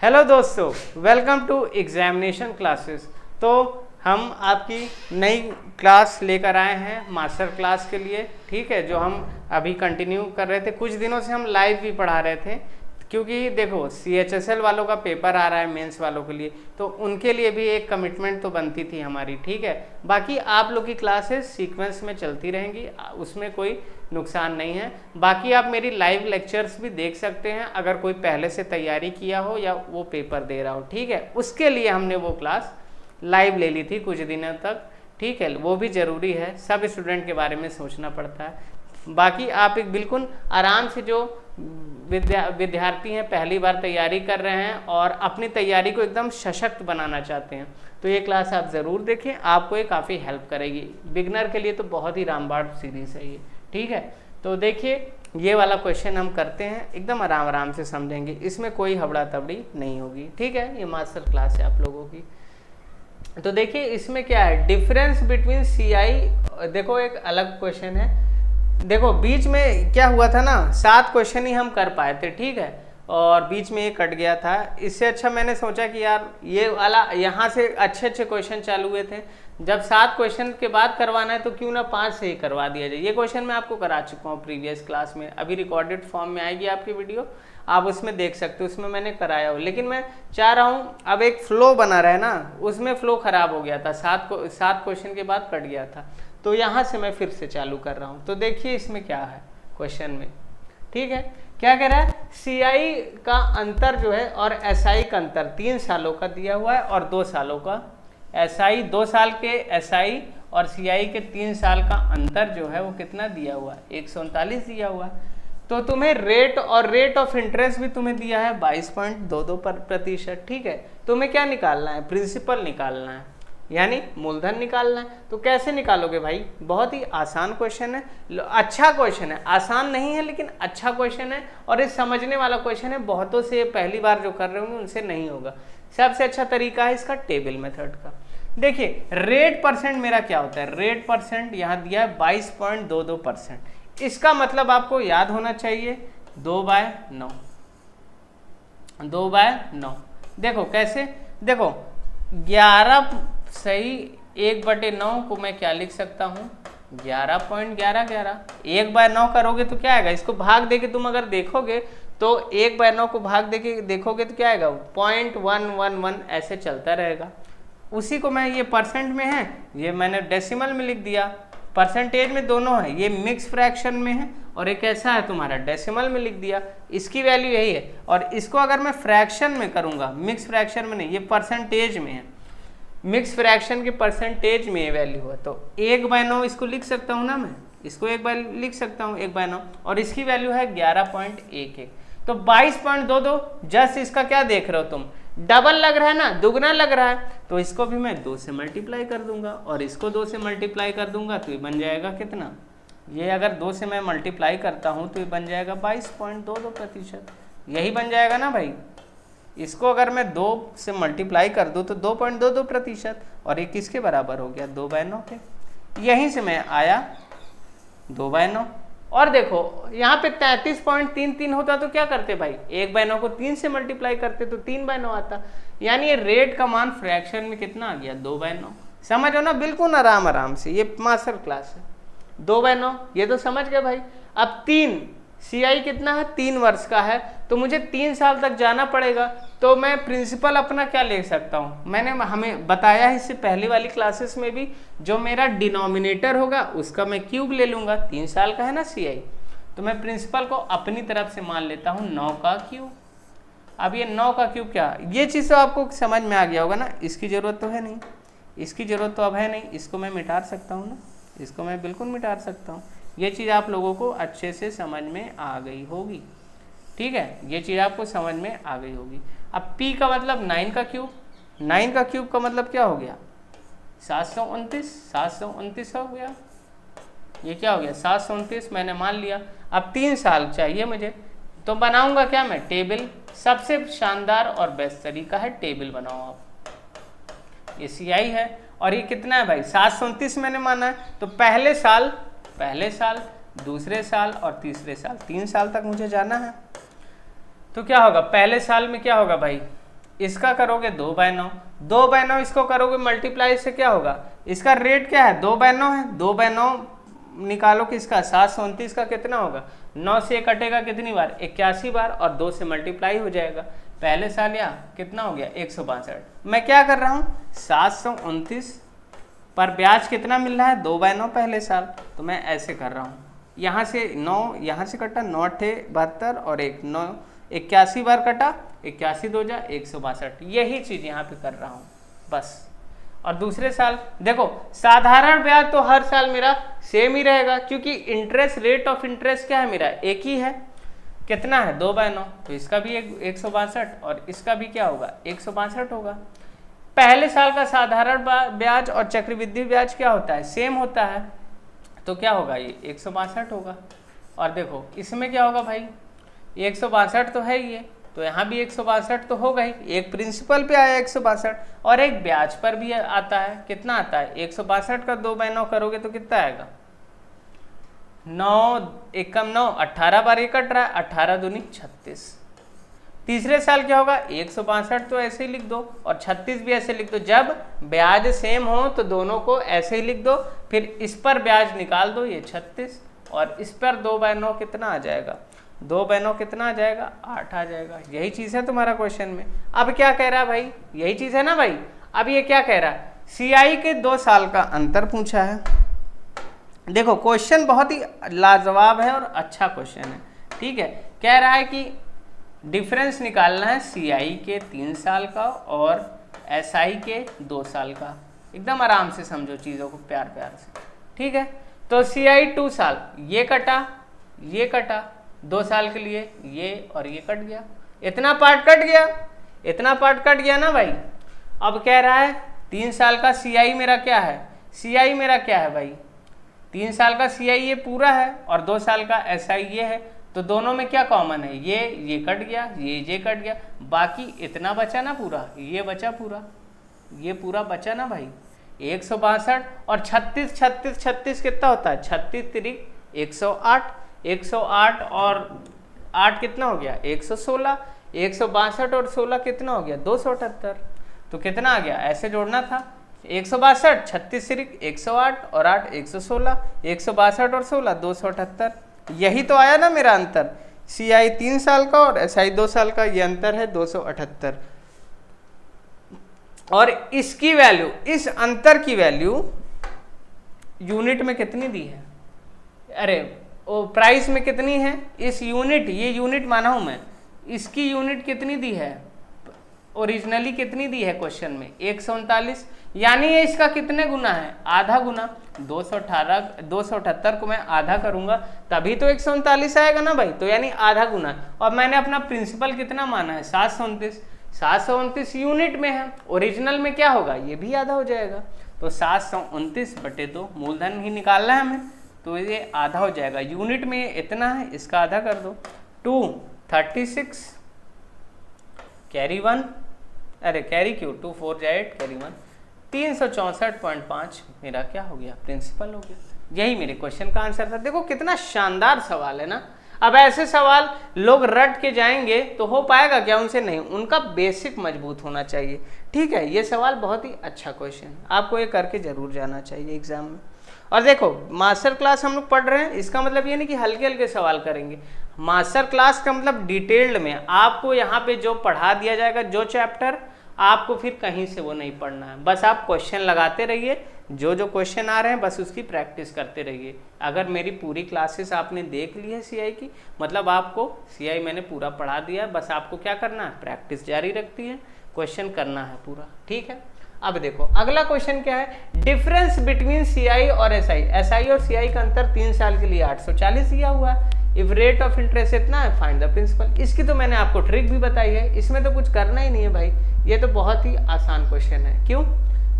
Hello दोस्तों, welcome to examination classes. तो हम आपकी नई क्लास लेकर आए हैं मास्टर क्लास के लिए, ठीक है, जो हम अभी कंटिन्यू कर रहे थे। कुछ दिनों से हम लाइव भी पढ़ा रहे थे, क्योंकि देखो CHSL वालों का पेपर आ रहा है मेंस वालों के लिए, तो उनके लिए भी एक कमिटमेंट तो बनती थी हमारी, ठीक है। बाकी आप लोग की क्लासेस सीक्वेंस में चलती रहेंगी, उसमें कोई नुकसान नहीं है। बाकी आप मेरी लाइव लेक्चर्स भी देख सकते हैं, अगर कोई पहले से तैयारी किया हो या वो पेपर दे रहा हो, ठीक है। उसके लिए हमने वो क्लास लाइव ले ली थी कुछ दिनों तक, ठीक है। वो भी ज़रूरी है, सब स्टूडेंट के बारे में सोचना पड़ता है। बाकी आप एक बिल्कुल आराम से, जो विद्यार्थी हैं पहली बार तैयारी कर रहे हैं और अपनी तैयारी को एकदम सशक्त बनाना चाहते हैं, तो ये क्लास आप ज़रूर देखें, आपको ये काफ़ी हेल्प करेगी। बिगनर के लिए तो बहुत ही रामबाण सीरीज़ है ये, ठीक है। तो देखिए, ये वाला क्वेश्चन हम करते हैं, एकदम आराम आराम से समझेंगे, इसमें कोई हबड़ा तबड़ी नहीं होगी, ठीक है। ये मास्टर क्लास है आप लोगों की। तो देखिए इसमें क्या है, डिफरेंस बिटवीन CI। देखो एक अलग क्वेश्चन है, देखो बीच में क्या हुआ था ना, 7 क्वेश्चन ही हम कर पाए थे, ठीक है, और बीच में ये कट गया था। इससे अच्छा मैंने सोचा कि यार ये वाला यहाँ से अच्छे अच्छे क्वेश्चन चालू हुए थे, जब 7 क्वेश्चन के बाद करवाना है तो क्यों ना 5 से ही करवा दिया जाए। ये क्वेश्चन मैं आपको करा चुका हूँ प्रीवियस क्लास में, अभी रिकॉर्डेड फॉर्म में आएगी आपकी वीडियो, आप उसमें देख सकते हो, उसमें मैंने कराया हो। लेकिन मैं चाह रहा हूँ अब एक फ्लो बना रहे ना, उसमें फ्लो खराब हो गया था, 7 क्वेश्चन के बाद कट गया था, तो यहाँ से मैं फिर से चालू कर रहा हूँ। तो देखिए इसमें क्या है क्वेश्चन में, ठीक है, क्या कह रहा है, CI का अंतर जो है और SI का अंतर 3 सालों का दिया हुआ है और 2 सालों का SI, 2 साल के SI और CI के 3 साल का अंतर जो है वो कितना दिया हुआ है, 139 दिया हुआ है। तो तुम्हें रेट और रेट ऑफ इंटरेस्ट भी तुम्हें दिया है 22.22%, ठीक है। तुम्हें क्या निकालना है, प्रिंसिपल निकालना है, यानी मूलधन निकालना है। तो कैसे निकालोगे भाई, बहुत ही आसान क्वेश्चन है, अच्छा क्वेश्चन है, आसान नहीं है लेकिन अच्छा क्वेश्चन है, और ये समझने वाला क्वेश्चन है। बहुतों से पहली बार जो कर रहे होंगे उनसे नहीं होगा। सबसे अच्छा तरीका है इसका टेबल मेथड का। देखिए रेट परसेंट मेरा क्या होता है, रेट परसेंट यहाँ दिया है 22.22%। इसका मतलब आपको याद होना चाहिए 2/9, 2/9। देखो कैसे, देखो 11 सही 1/9 को मैं क्या लिख सकता हूँ, 11.1111। 1/9 करोगे तो क्या आएगा, इसको भाग देके तुम अगर देखोगे तो 1/9 को भाग देके देखोगे तो क्या आएगा, 0.111 ऐसे चलता रहेगा। उसी को मैं, ये परसेंट में है, ये मैंने डेसिमल में लिख दिया, परसेंटेज में दोनों है, ये मिक्स फ्रैक्शन में है और एक ऐसा है तुम्हारा डेसिमल में लिख दिया, इसकी वैल्यू यही है। और इसको अगर मैं फ्रैक्शन में करूंगा, मिक्स फ्रैक्शन में नहीं, ये परसेंटेज में है, मिक्स फ्रैक्शन के परसेंटेज में ये वैल्यू है, तो 1/9 इसको लिख सकता हूँ ना मैं, इसको लिख सकता हूँ 1/9, और इसकी वैल्यू है 11.11। तो 22.22 जस्ट इसका क्या देख रहे हो तुम, डबल लग रहा है ना, दुगना लग रहा है, तो इसको भी मैं 2 से मल्टीप्लाई कर दूंगा और इसको 2 से मल्टीप्लाई कर दूंगा, तो ये बन जाएगा कितना, ये अगर 2 से मैं मल्टीप्लाई करता हूँ तो ये बन जाएगा 22.22%, यही बन जाएगा ना भाई। इसको अगर मैं 2 से मल्टीप्लाई कर दूँ तो 2.22%, और ये किसके बराबर हो गया, 2/9 के। यहीं से मैं आया 2/9। और देखो यहाँ पे 33.33 होता तो क्या करते भाई, 1/9 को 3 से मल्टीप्लाई करते तो 3/9 आता, यानी ये रेट का मान फ्रैक्शन में कितना आ गया, 2/9। समझो ना, बिल्कुल आराम आराम से, ये मास्टर क्लास है। 2/9 ये तो समझ गए भाई। अब 3 CI कितना है, 3 वर्ष का है, तो मुझे 3 साल तक जाना पड़ेगा, तो मैं प्रिंसिपल अपना क्या ले सकता हूँ, मैंने हमें बताया है इससे पहली वाली क्लासेस में भी, जो मेरा डिनोमिनेटर होगा उसका मैं क्यूब ले लूँगा, 3 साल का है ना CI, तो मैं प्रिंसिपल को अपनी तरफ से मान लेता हूँ 9 का क्यूब। अब ये 9 का क्यूब क्या, ये चीज़ तो आपको समझ में आ गया होगा ना, इसकी ज़रूरत तो है नहीं, इसकी ज़रूरत तो अब है नहीं, इसको मैं मिटा सकता हूँ ना, इसको मैं बिल्कुल मिटा सकता हूँ। ये चीज़ आप लोगों को अच्छे से समझ में आ गई होगी, ठीक है, ये चीज़ आपको समझ में आ गई होगी। अब P का मतलब 9 का क्यूब, 9 का क्यूब का मतलब क्या हो गया, 729 हो गया, ये क्या हो गया 729 मैंने मान लिया। अब 3 साल चाहिए मुझे, तो बनाऊंगा क्या मैं, टेबल। सबसे शानदार और बेस्ट तरीका है टेबल बनाओ आप। ये CI है और ये कितना है भाई, 729 मैंने माना है, तो पहले साल, दूसरे साल और तीसरे साल, 3 साल तक मुझे जाना है। तो क्या होगा, पहले साल में क्या होगा भाई, इसका करोगे 2/9, 2/9 इसको करोगे मल्टीप्लाई से क्या होगा, इसका रेट क्या है 2/9 है, 2/9 निकालो किसका 729 का कितना होगा, 9 से कटेगा कितनी बार 81 बार और 2 से मल्टीप्लाई हो जाएगा। पहले साल या कितना हो गया 162। मैं क्या कर रहा हूँ 729 पर ब्याज कितना मिल रहा है 2/9 पहले साल, तो मैं ऐसे कर रहा हूँ, यहाँ से 9 यहाँ से कटा 9 × 72 और 9 81 बार कटा 81 2 जा 162, यही चीज़ यहाँ पे कर रहा हूँ बस। और दूसरे साल देखो साधारण ब्याज तो हर साल मेरा सेम ही रहेगा, क्योंकि इंटरेस्ट रेट ऑफ इंटरेस्ट क्या है मेरा एक ही है, कितना है 2/9, तो इसका भी 162 और इसका भी क्या होगा 162 होगा। पहले साल का साधारण ब्याज और चक्रवृद्धि ब्याज क्या होता है सेम होता है, तो क्या होगा ये 162 होगा। और देखो इसमें क्या होगा भाई 162 तो है ये, तो यहाँ भी 162 तो होगा ही, एक प्रिंसिपल पे आया 162 और एक ब्याज पर भी आता है, कितना आता है 162 का 2/9 करोगे तो कितना आएगा 9 एकम 9 18 बार ये कट रहा है 18 दूनी 36। तीसरे साल क्या होगा 162 तो ऐसे ही लिख दो और 36 भी ऐसे लिख दो, जब ब्याज सेम हो तो दोनों को ऐसे ही लिख दो, फिर इस पर ब्याज निकाल दो ये 36 और इस पर 2/9 कितना आ जाएगा 2/9 कितना आ जाएगा 8 आ जाएगा। यही चीज़ है तुम्हारा क्वेश्चन में। अब क्या कह रहा है भाई, यही चीज़ है ना भाई। अब ये क्या कह रहा है CI के 2 साल का अंतर पूछा है। देखो क्वेश्चन बहुत ही लाजवाब है और अच्छा क्वेश्चन है, ठीक है। कह रहा है कि डिफरेंस निकालना है CI के 3 साल का और SI के 2 साल का। एकदम आराम से समझो चीज़ों को प्यार प्यार से, ठीक है। तो CI 2 साल ये कटा 2 साल के लिए ये और ये कट गया, इतना पार्ट कट गया, इतना पार्ट कट गया ना भाई। अब कह रहा है 3 साल का CI मेरा क्या है, CI मेरा क्या है भाई 3 साल का CI ये पूरा है और 2 साल का SI ये है, तो दोनों में क्या कॉमन है ये कट गया, ये कट गया, बाकी इतना बचा ना पूरा, ये बचा पूरा, ये पूरा बचा ना भाई 162 और 36 36 36 कितना होता है 36 तिरिक 108, 108 और 8 कितना हो गया 116, 162 और 16 कितना हो गया 278, तो कितना आ गया ऐसे जोड़ना था 162 36 सिरिक 108 और 8 116, 162 और 16 278, यही तो आया ना मेरा अंतर। CI 3 साल का और SI 2 साल का ये अंतर है 278। और इसकी वैल्यू, इस अंतर की वैल्यू यूनिट में कितनी दी है, अरे वो प्राइस में कितनी है, इस यूनिट, ये यूनिट माना हूं मैं, इसकी यूनिट कितनी दी है ओरिजिनली कितनी दी है क्वेश्चन में 139, यानी ये इसका कितने गुना है आधा गुना, 278 को मैं आधा करूंगा तभी तो 139 आएगा ना भाई, तो यानी आधा गुना। और मैंने अपना प्रिंसिपल कितना माना है 729, 729 यूनिट में है, ओरिजिनल में क्या होगा ये भी आधा हो जाएगा, तो 729/2 मूलधन ही निकालना है हमें, तो ये आधा हो जाएगा। यूनिट में इतना है इसका आधा कर दो 236 कैरी 1, अरे कैरी क्यों 2 4 जा 8 कैरी 1 364.5 मेरा क्या हो गया प्रिंसिपल हो गया। यही मेरे क्वेश्चन का आंसर था। देखो कितना शानदार सवाल है ना। अब ऐसे सवाल लोग रट के जाएंगे तो हो पाएगा क्या उनसे, नहीं, उनका बेसिक मजबूत होना चाहिए, ठीक है। ये सवाल बहुत ही अच्छा क्वेश्चन है, आपको ये करके जरूर जाना चाहिए एग्जाम में। और देखो मास्टर क्लास हम लोग पढ़ रहे हैं, इसका मतलब ये नहीं कि हल्के हल्के सवाल करेंगे। मास्टर क्लास का मतलब डिटेल्ड में आपको यहाँ पे जो पढ़ा दिया जाएगा, जो चैप्टर, आपको फिर कहीं से वो नहीं पढ़ना है, बस आप क्वेश्चन लगाते रहिए, जो जो क्वेश्चन आ रहे हैं बस उसकी प्रैक्टिस करते रहिए। अगर मेरी पूरी क्लासेस आपने देख ली है CI की, मतलब आपको CI मैंने पूरा पढ़ा दिया है, बस आपको क्या करना है प्रैक्टिस जारी रखती है, क्वेश्चन करना है पूरा, ठीक है। अब देखो अगला क्वेश्चन क्या है, डिफरेंस बिटवीन CI और SI और CI का अंतर 3 साल के लिए 840 दिया हुआ है। इफ रेट ऑफ इंटरेस्ट इतना है फाइंड द प्रिंसिपल। इसकी तो मैंने आपको ट्रिक भी बताई है, इसमें तो कुछ करना ही नहीं है भाई, ये तो बहुत ही आसान क्वेश्चन है। क्यों,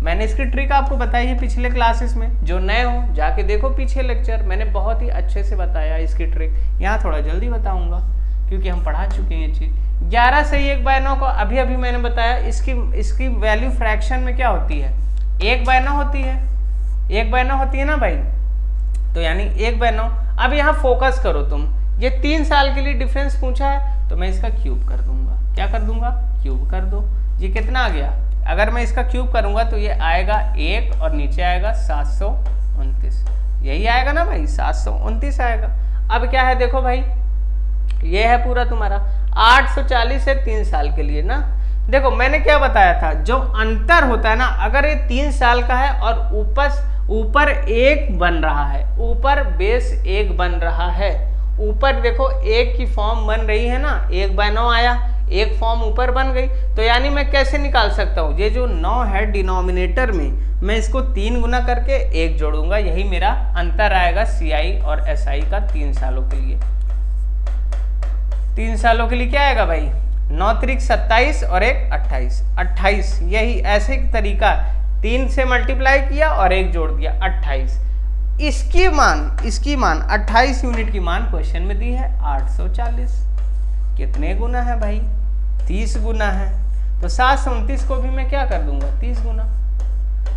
मैंने इसकी ट्रिक आपको बताई है पिछले क्लासेस में, जो नए हो जाके देखो पीछे लेक्चर, मैंने बहुत ही अच्छे से बताया इसकी ट्रिक। यहाँ थोड़ा जल्दी बताऊंगा क्योंकि हम पढ़ा चुके हैं ये चीज। 11 से 1/9 को अभी मैंने बताया, इसकी वैल्यू फ्रैक्शन में क्या होती है 1/9 होती है, 1/9 होती है ना भाई, तो यानी 1/9। अब यहाँ फोकस करो तुम, ये 3 साल के लिए डिफरेंस पूछा है तो मैं इसका क्यूब कर दूंगा, क्या कर दूंगा क्यूब कर दो, ये कितना आ गया, अगर मैं इसका क्यूब करूंगा तो ये आएगा 1 और नीचे आएगा 729, यही आएगा ना भाई, 729 आएगा। अब क्या है देखो भाई, ये है पूरा तुम्हारा 840 है 3 साल के लिए ना। देखो मैंने क्या बताया था, जो अंतर होता है ना, अगर ये 3 साल का है और ऊपर 1 बन रहा है, ऊपर बेस 1 बन रहा है, ऊपर देखो 1 की फॉर्म बन रही है ना, 1/9 आया, 1 फॉर्म ऊपर बन गई, तो यानी मैं कैसे निकाल सकता हूँ, ये जो 9 है डिनोमिनेटर में, मैं इसको 3 गुना करके 1 जोड़ूंगा, यही मेरा अंतर आएगा CI और SI का 3 सालों के लिए। 3 सालों के लिए क्या आएगा भाई, 9 त्रिक 27 और 1 28, यही ऐसे ही तरीका, 3 से मल्टीप्लाई किया और 1 जोड़ दिया 28। इसकी मान 28 यूनिट की मान क्वेश्चन में दी है 840। कितने गुना है भाई, 30 गुना है, तो 729 को भी मैं क्या कर दूंगा 30 गुना,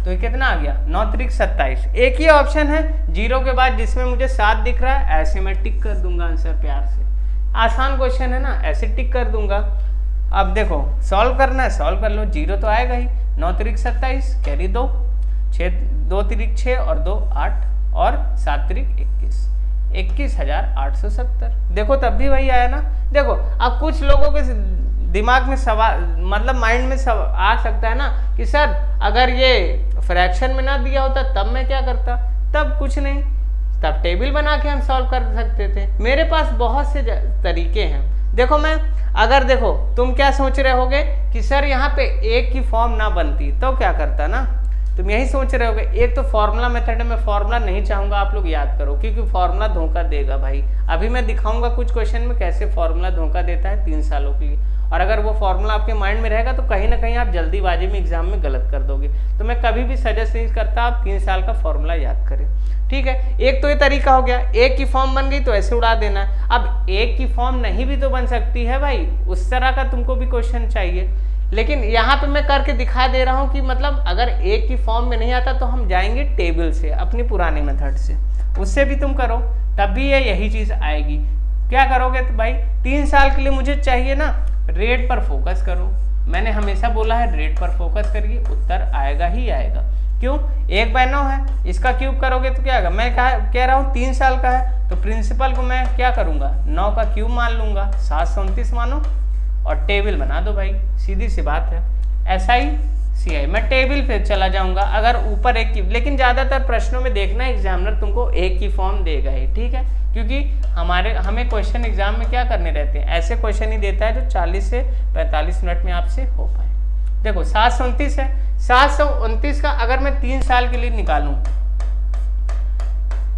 तो ये कितना आ गया 9 त्रिक 27। एक ही ऑप्शन है 0 के बाद जिसमें मुझे 7 दिख रहा है, ऐसे मैं टिक कर दूंगा आंसर प्यार से, आसान क्वेश्चन है ना, ऐसे टिक कर दूंगा। अब देखो सॉल्व करना है, सॉल्व कर लो, 0 तो आएगा ही, 9 त्रिक 27 कैरी 2, 2 त्रिक 6 और 2 8 और 7 त्रिक 21,870। देखो तब भी वही आया ना। देखो अब कुछ लोगों के दिमाग में सवाल, मतलब माइंड में आ सकता है ना कि सर अगर ये फ्रैक्शन में ना दिया होता तब मैं क्या करता, तब कुछ नहीं, तब टेबल बना के हम सॉल्व कर सकते थे। मेरे पास बहुत से तरीके हैं। देखो मैं अगर देखो तुम क्या सोच रहे होगे कि सर यहाँ पे 1 की फॉर्म ना बनती तो क्या करता ना, तुम यही सोच रहे होगे। एक तो फॉर्मूला मेथड में फॉर्मूला नहीं चाहूंगा आप लोग याद करो, क्योंकि फॉर्मूला धोखा देगा भाई। अभी मैं दिखाऊंगा कुछ क्वेश्चन में कैसे फॉर्मूला धोखा देता है 3 सालों के लिए, और अगर वो फॉर्मूला आपके माइंड में रहेगा तो कहीं ना कहीं आप जल्दीबाजी में एग्जाम में गलत कर दोगे। तो मैं कभी भी सजेस्ट नहीं करता आप 3 साल का फॉर्मूला याद करें, ठीक है। एक तो ये तरीका हो गया, 1 की फॉर्म बन गई तो ऐसे उड़ा देना है। अब 1 की फॉर्म नहीं भी तो बन सकती है भाई, उस तरह का तुमको भी क्वेश्चन चाहिए, लेकिन यहाँ पे मैं करके दिखा दे रहा हूँ कि मतलब अगर 1 की फॉर्म में नहीं आता तो हम जाएंगे टेबल से, अपनी पुरानी मेथड से, उससे भी तुम करो तब भी ये यही चीज आएगी। क्या करोगे तो भाई 3 साल के लिए मुझे चाहिए ना, रेट पर फोकस करो। मैंने हमेशा बोला है रेट पर फोकस करिए, उत्तर आएगा ही आएगा। क्यों, 1/9 है, इसका क्यूब करोगे तो क्या आएगा। मैं कह रहा हूँ 3 साल का है तो प्रिंसिपल को मैं क्या करूंगा 9 का क्यूब मान लूंगा, 729 मानो और टेबल बना दो भाई, सीधी सी बात है। SI CI मैं टेबल पे चला जाऊंगा अगर ऊपर 1 की, लेकिन ज़्यादातर प्रश्नों में देखना एग्जामिनर तुमको 1 की फॉर्म देगा ही, ठीक है, क्योंकि हमें क्वेश्चन एग्जाम में क्या करने रहते हैं, ऐसे क्वेश्चन ही देता है जो 40 से 45 मिनट में आपसे हो पाए। देखो 729 है, 729 का अगर मैं 3 साल के लिए निकालूं,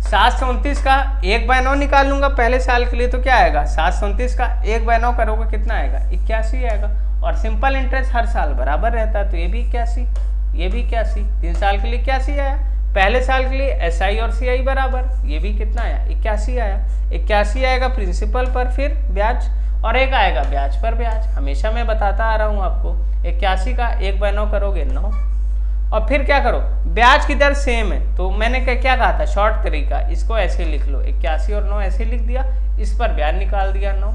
729 का 1/9 निकाल लूंगा पहले साल के लिए तो क्या आएगा, 729 का 1/9 करोगे कितना आएगा 81 आएगा। और सिंपल इंटरेस्ट हर साल बराबर रहता है तो ये भी 81, ये भी 81, 3 साल के लिए 81 आया। पहले साल के लिए SI और CI बराबर, ये भी कितना आया 81 आया। 81 आएगा प्रिंसिपल पर फिर ब्याज, और एक आएगा ब्याज पर ब्याज। हमेशा मैं बताता आ रहा हूँ आपको, 81 का 1/9 करोगे 9, और फिर क्या करो ब्याज की दर सेम है तो मैंने क्या कहा था शॉर्ट तरीका, इसको ऐसे लिख लो 81 और 9 ऐसे लिख दिया, इस पर ब्याज निकाल दिया 9,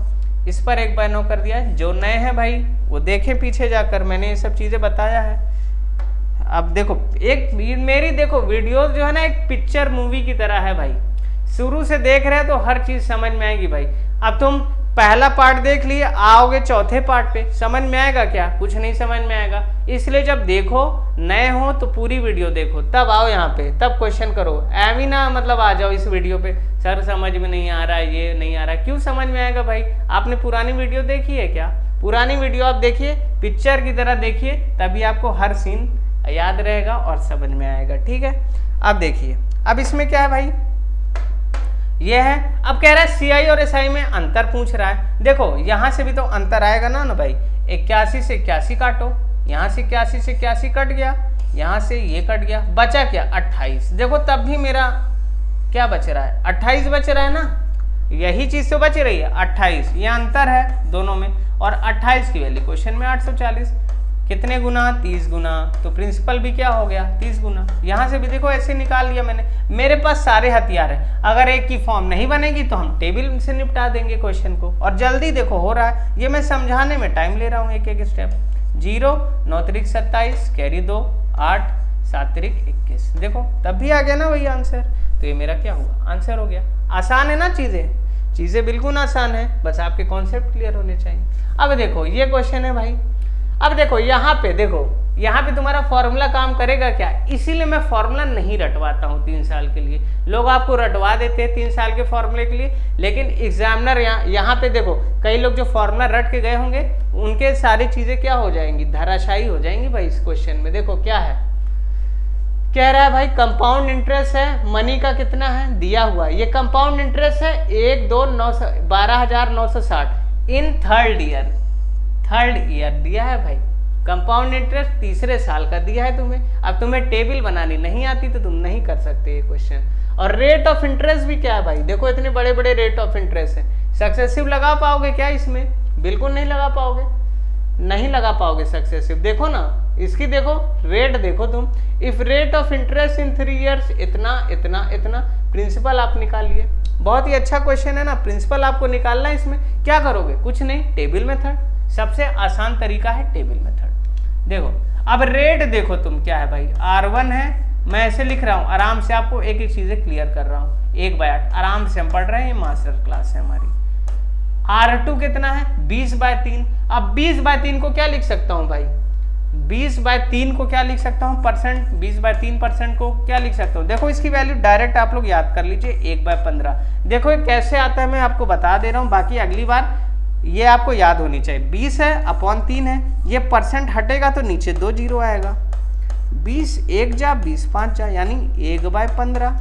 इस पर 1/9 कर दिया। जो नए हैं भाई वो देखें पीछे जाकर, मैंने ये सब चीज़ें बताया है। अब देखो एक मेरी देखो वीडियोस जो है ना एक पिक्चर मूवी की तरह है भाई, शुरू से देख रहे हैं तो हर चीज़ समझ में आएगी भाई। अब तुम पहला पार्ट देख लिए, आओगे चौथे पार्ट पे, समझ में आएगा क्या, कुछ नहीं समझ में आएगा। इसलिए जब देखो नए हो तो पूरी वीडियो देखो, तब आओ यहाँ पे, तब क्वेश्चन करो। एवी ना मतलब आ जाओ इस वीडियो पे, सर समझ में नहीं आ रहा है, ये नहीं आ रहा है। क्यों समझ में आएगा भाई, आपने पुरानी वीडियो देखी है क्या, पुरानी वीडियो आप देखिए, पिक्चर की तरह देखिए, तभी आपको हर सीन याद रहेगा और समझ में आएगा, ठीक है। अब देखिए अब इसमें क्या है भाई, ये है, अब कह रहा है CI और SI में अंतर पूछ रहा है। देखो यहाँ से भी तो अंतर आएगा ना भाई, 81 से 81 काटो, यहाँ से 81 से 81 कट गया, यहाँ से ये कट गया, बचा क्या 28। देखो तब भी मेरा क्या बच रहा है 28 बच रहा है ना, यही चीज तो बच रही है 28, ये अंतर है दोनों में। और 28 की वैल्यू क्वेश्चन में 840, कितने गुना 30 गुना, तो प्रिंसिपल भी क्या हो गया 30 गुना। यहाँ से भी देखो ऐसे निकाल लिया मैंने, मेरे पास सारे हथियार हैं। अगर 1 की फॉर्म नहीं बनेगी तो हम टेबल से निपटा देंगे क्वेश्चन को, और जल्दी देखो हो रहा है। ये मैं समझाने में टाइम ले रहा हूँ एक एक स्टेप, 0, 9 त्रिक 27, कैरी 2, 8, 7 त्रिक 21। देखो तब भी आ गया ना वही आंसर। तो ये मेरा क्या हुआ, आंसर हो गया। आसान है ना चीज़ें बिल्कुल आसान है, बस आपके कॉन्सेप्ट क्लियर होने चाहिए। अब देखो ये क्वेश्चन है भाई, अब देखो यहाँ पे तुम्हारा फॉर्मूला काम करेगा क्या, इसीलिए मैं फॉर्मूला नहीं रटवाता हूँ 3 साल के लिए। लोग आपको रटवा देते हैं 3 साल के फॉर्मूले के लिए, लेकिन एग्जामिनर यहाँ पे देखो कई लोग जो फॉर्मूला रट के गए होंगे उनके सारी चीजें क्या हो जाएंगी, धराशायी हो जाएंगी भाई। इस क्वेश्चन में देखो क्या है, कह रहा है भाई कंपाउंड इंटरेस्ट है, मनी का कितना है दिया हुआ, ये कंपाउंड इंटरेस्ट है 12,960 इन थर्ड ईयर दिया है भाई। कंपाउंड इंटरेस्ट तीसरे साल का दिया है तुम्हें। अब तुम्हें टेबल बनानी नहीं आती तो तुम नहीं कर सकते ये क्वेश्चन। और रेट ऑफ इंटरेस्ट भी क्या है भाई, देखो इतने बड़े बड़े रेट ऑफ इंटरेस्ट है, सक्सेसिव लगा पाओगे क्या इसमें, बिल्कुल नहीं लगा पाओगे सक्सेसिव। देखो ना इसकी, देखो रेट देखो तुम, if rate of interest in 3 years इतना, प्रिंसिपल आप निकालिए। बहुत ही अच्छा क्वेश्चन है ना, प्रिंसिपल आपको निकालना है। इसमें क्या करोगे, कुछ नहीं, टेबल मेथड सबसे आसान तरीका है, टेबल मेथड। देखो अब रेट देखो तुम क्या है भाई, R1 है, मैं ऐसे लिख रहा हूँ, आराम से आपको एक एक चीजें क्लियर कर रहा हूँ 1/8, आराम से हम पढ़ रहे हैं, ये मास्टर क्लास है हमारी। R2 कितना है 20/3। अब 20/3 को क्या लिख सकता हूँ भाई, 20/3 को क्या लिख सकता हूँ, परसेंट 20/3% को क्या लिख सकता हूँ। देखो इसकी वैल्यू डायरेक्ट आप लोग याद कर लीजिए 1/15। देखो ये कैसे आता है मैं आपको बता दे रहा हूँ, बाकी अगली बार ये आपको याद होनी चाहिए। 20 है अपॉन 3 है, ये परसेंट हटेगा तो नीचे 2 जीरो आएगा, 20 1 जा 20 5 जा, यानी 1/15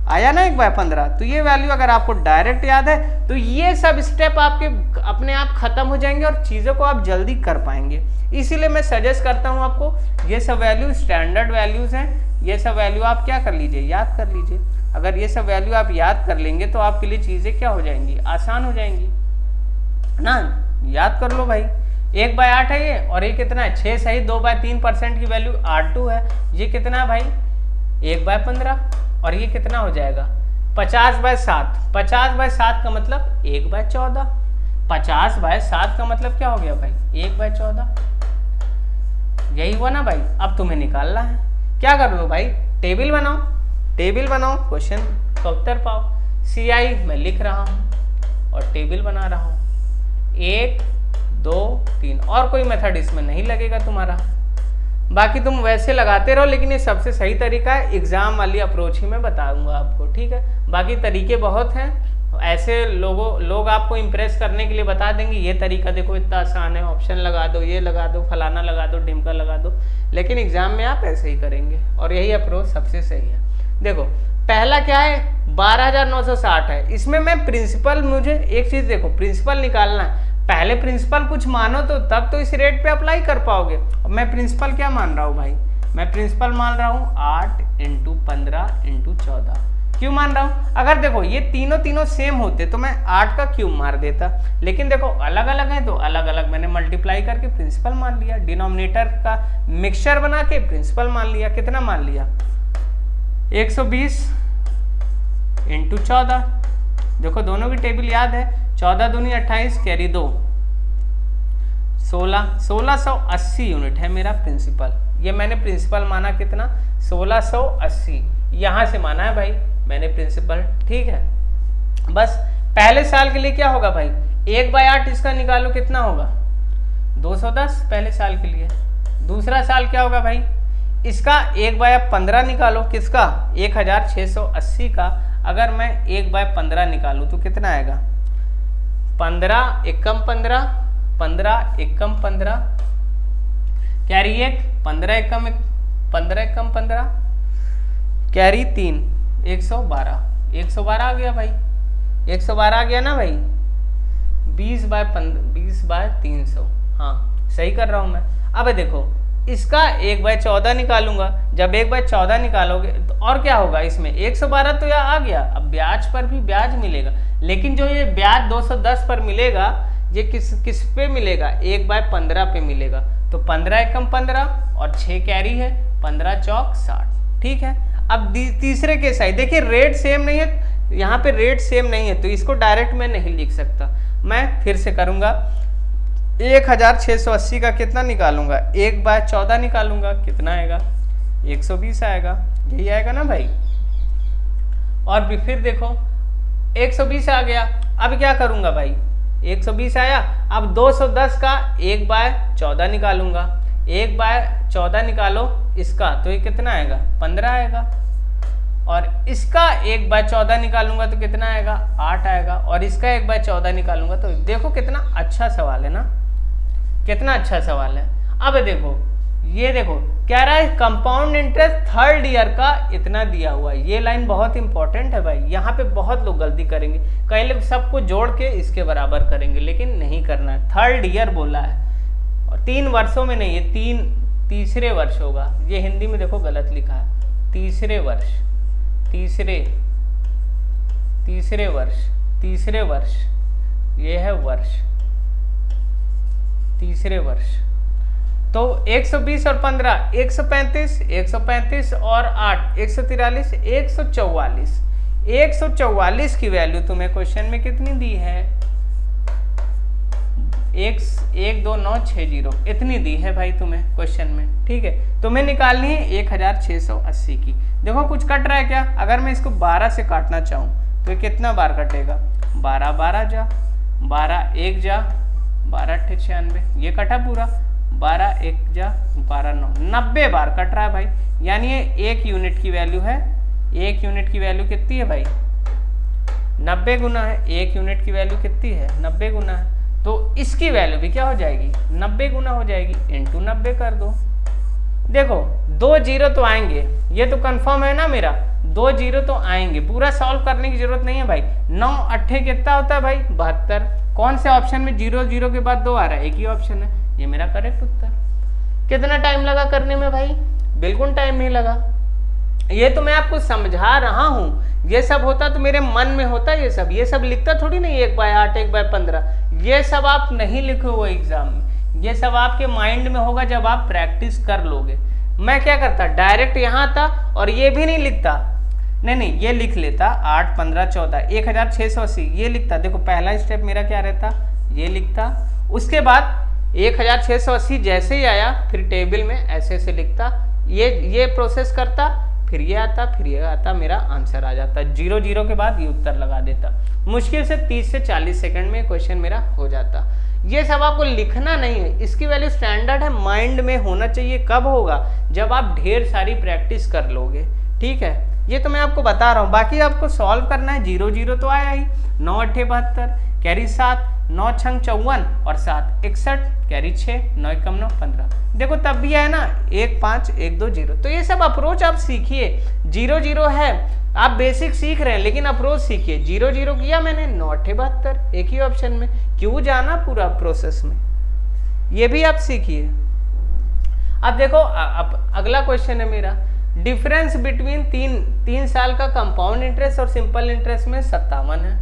आया ना 1/15। तो ये वैल्यू अगर आपको डायरेक्ट याद है तो ये सब स्टेप आपके अपने आप खत्म हो जाएंगे और चीज़ों को आप जल्दी कर पाएंगे। इसीलिए मैं सजेस्ट करता हूँ आपको, ये सब वैल्यू स्टैंडर्ड वैल्यूज़ हैं, ये सब वैल्यू आप क्या कर लीजिए, याद कर लीजिए। अगर ये सब वैल्यू आप याद कर लेंगे तो आपके लिए चीज़ें क्या हो जाएंगी, आसान हो जाएंगी ना। याद कर लो भाई, 1/8 है ये, और ये कितना है 6 सही 2/3% की वैल्यू R2 है, ये कितना है भाई 1/15, और ये कितना हो जाएगा 50/7। 50/7 का मतलब 1/14, 50/7 का मतलब क्या हो गया भाई 1/14, यही हुआ ना भाई। अब तुम्हें निकालना है, क्या कर लो भाई, टेबल बनाओ, क्वेश्चन का उत्तर पाओ। CI मैं लिख रहा हूँ और टेबल बना रहा हूँ, 1 2 3, और कोई मेथड इसमें नहीं लगेगा तुम्हारा, बाकी तुम वैसे लगाते रहो, लेकिन ये सबसे सही तरीका है, एग्जाम वाली अप्रोच ही मैं बताऊंगा आपको, ठीक है। बाकी तरीके बहुत हैं, ऐसे लोग आपको इम्प्रेस करने के लिए बता देंगे ये तरीका देखो इतना आसान है, ऑप्शन लगा दो, ये लगा दो, फलाना लगा दो, ढिमका लगा दो, लेकिन एग्जाम में आप ऐसे ही करेंगे और यही अप्रोच सबसे सही है। देखो पहला क्या है 12,960 है, इसमें मैं प्रिंसिपल, मुझे एक चीज देखो प्रिंसिपल निकालना है, पहले प्रिंसिपल कुछ मानो तो तब तो इस रेट पे अप्लाई कर पाओगे। मैं प्रिंसिपल क्या मान रहा हूँ भाई, मैं प्रिंसिपल मान रहा हूँ 8 × 15 × 14। क्यों मान रहा हूँ, अगर देखो ये तीनों सेम होते तो मैं 8 का क्यूब मार देता, लेकिन देखो अलग अलग है तो अलग अलग मैंने मल्टीप्लाई करके प्रिंसिपल मान लिया, डिनोमिनेटर का मिक्सचर बना के प्रिंसिपल मान लिया। कितना मान लिया 120 × 14, देखो दोनों की टेबल याद है, 14 दूनी 28, कैरी 2 16, 1680 यूनिट है मेरा प्रिंसिपल। ये मैंने प्रिंसिपल माना कितना 1680, यहाँ से माना है भाई मैंने प्रिंसिपल, ठीक है। बस पहले साल के लिए क्या होगा भाई 1/8 इसका निकालो, कितना होगा 210 पहले साल के लिए। दूसरा साल क्या होगा भाई, इसका 1/15 निकालो, किसका 1680 का, अगर मैं 1/15 निकालूं तो कितना आएगा 15 एकम 15, 15 एकम 15, कैरी 1, 15 एकम 15, कैरी 3, 112, 112 आ गया भाई, 112 आ गया ना भाई, 20/300, हाँ सही कर रहा हूँ मैं। अब देखो इसका 1/14 निकालूंगा, जब 1/14 निकालोगे तो और क्या होगा इसमें 112 तो यहाँ आ गया, अब ब्याज पर भी ब्याज मिलेगा, लेकिन जो ये ब्याज 210 पर मिलेगा ये किस पे मिलेगा 1/15 पे मिलेगा, तो 15 एकम 15 और 6 कैरी है, 15 चौक 60, ठीक है। अब तीसरे केस आई, देखिए रेट सेम नहीं है, यहाँ पे रेट सेम नहीं है तो इसको डायरेक्ट मैं नहीं लिख सकता, मैं फिर से करूँगा 1680 का कितना निकालूंगा, 1/14 निकालूंगा, कितना आएगा, 120 आएगा, यही आएगा ना भाई। और भी फिर देखो 120 आ गया, अब क्या करूंगा भाई, 120 आया, अब 210 का 1/14 निकालूंगा, 1/14 निकालो इसका तो ये कितना आएगा, 15 आएगा, और इसका 1/14 निकालूंगा तो कितना आएगा, 8 आएगा, और इसका 1/14 निकालूंगा तो देखो कितना अच्छा सवाल है ना, कितना अच्छा सवाल है। अब देखो ये देखो कह रहा है कंपाउंड इंटरेस्ट थर्ड ईयर का इतना दिया हुआ है, ये लाइन बहुत इंपॉर्टेंट है भाई, यहाँ पे बहुत लोग गलती करेंगे, कई लोग सबको जोड़ के इसके बराबर करेंगे, लेकिन नहीं करना है, थर्ड ईयर बोला है, और 3 वर्षों में नहीं है, तीसरे वर्ष होगा, ये हिंदी में देखो गलत लिखा है, तीसरे वर्ष, तीसरे वर्ष, ये है वर्ष, तीसरे वर्ष। तो 120 और 15 135, 135 और 8 143, 144, 144 की वैल्यू तुम्हें क्वेश्चन में कितनी दी है, 12960 इतनी दी है भाई तुम्हें क्वेश्चन में, ठीक है। तुम्हें निकालनी है 1680 की। देखो कुछ कट रहा है क्या, अगर मैं इसको 12 से काटना चाहूँ तो ये कितना बार कटेगा, 12 12 जा, 12 1 जा, 12 8 96, ये कटा पूरा, 12 1 जा, 12 9, 90 बार कट रहा है भाई, यानी ये 1 यूनिट की वैल्यू है, 1 यूनिट की वैल्यू कितनी है भाई, 90 गुना है, 1 यूनिट की वैल्यू कितनी है, 90 गुना है, तो इसकी वैल्यू भी क्या हो जाएगी, 90 गुना हो जाएगी, इंटू 90 कर दो। देखो 2 जीरो तो आएंगे, ये तो कंफर्म है ना मेरा, 2 जीरो तो आएंगे, पूरा सॉल्व करने की जरूरत नहीं है भाई। 9 8 कितना होता है भाई, 72। कौन से ऑप्शन में 0 0 के बाद 2 आ रहा है, एक ही ऑप्शन है, ये मेरा करेक्ट उत्तर। कितना टाइम लगा करने में भाई, बिल्कुल टाइम नहीं लगा, ये तो मैं आपको समझा रहा हूँ, ये सब होता तो मेरे मन में होता, ये सब लिखता थोड़ी नहीं, 1/8 1/15, ये सब आप नहीं लिखे हो एग्जाम में, ये सब आपके माइंड में होगा जब आप प्रैक्टिस कर लोगे। मैं क्या करता, डायरेक्ट यहाँ था और ये भी नहीं लिखता, नहीं ये लिख लेता, 8 15 14 1680 ये लिखता। देखो पहला स्टेप मेरा क्या रहता, ये लिखता, उसके बाद 1680 जैसे ही आया फिर टेबल में ऐसे ऐसे लिखता, ये प्रोसेस करता, फिर ये आता, फिर ये आता, मेरा आंसर आ जाता, 0 0 के बाद ये उत्तर लगा देता। मुश्किल से 30 से 40 सेकंड में क्वेश्चन मेरा हो जाता। ये सब आपको लिखना नहीं है, इसकी वैल्यू स्टैंडर्ड है, माइंड में होना चाहिए। कब होगा, जब आप ढेर सारी प्रैक्टिस कर लोगे, ठीक है। ये तो मैं आपको बता रहा हूँ, बाकी आपको सॉल्व करना है। 0 0 तो आया ही, 9 8 72, कैरी 7, 9 6 54 और 7 61, कैरी 6, 9 1 9 15। देखो तब भी है ना 1 5 1 2 0। तो ये सब अप्रोच आप सीखिए। 0 0 है, आप बेसिक सीख रहे हैं, लेकिन अप्रोच सीखिए। 0 0 किया मैंने, 9 8 72 एक ही ऑप्शन में, क्यों जाना पूरा प्रोसेस में, ये भी आप सीखिए। अब देखो अब अगला क्वेश्चन है मेरा, डिफरेंस बिटवीन 3 साल का कंपाउंड इंटरेस्ट और सिंपल इंटरेस्ट में 57 है,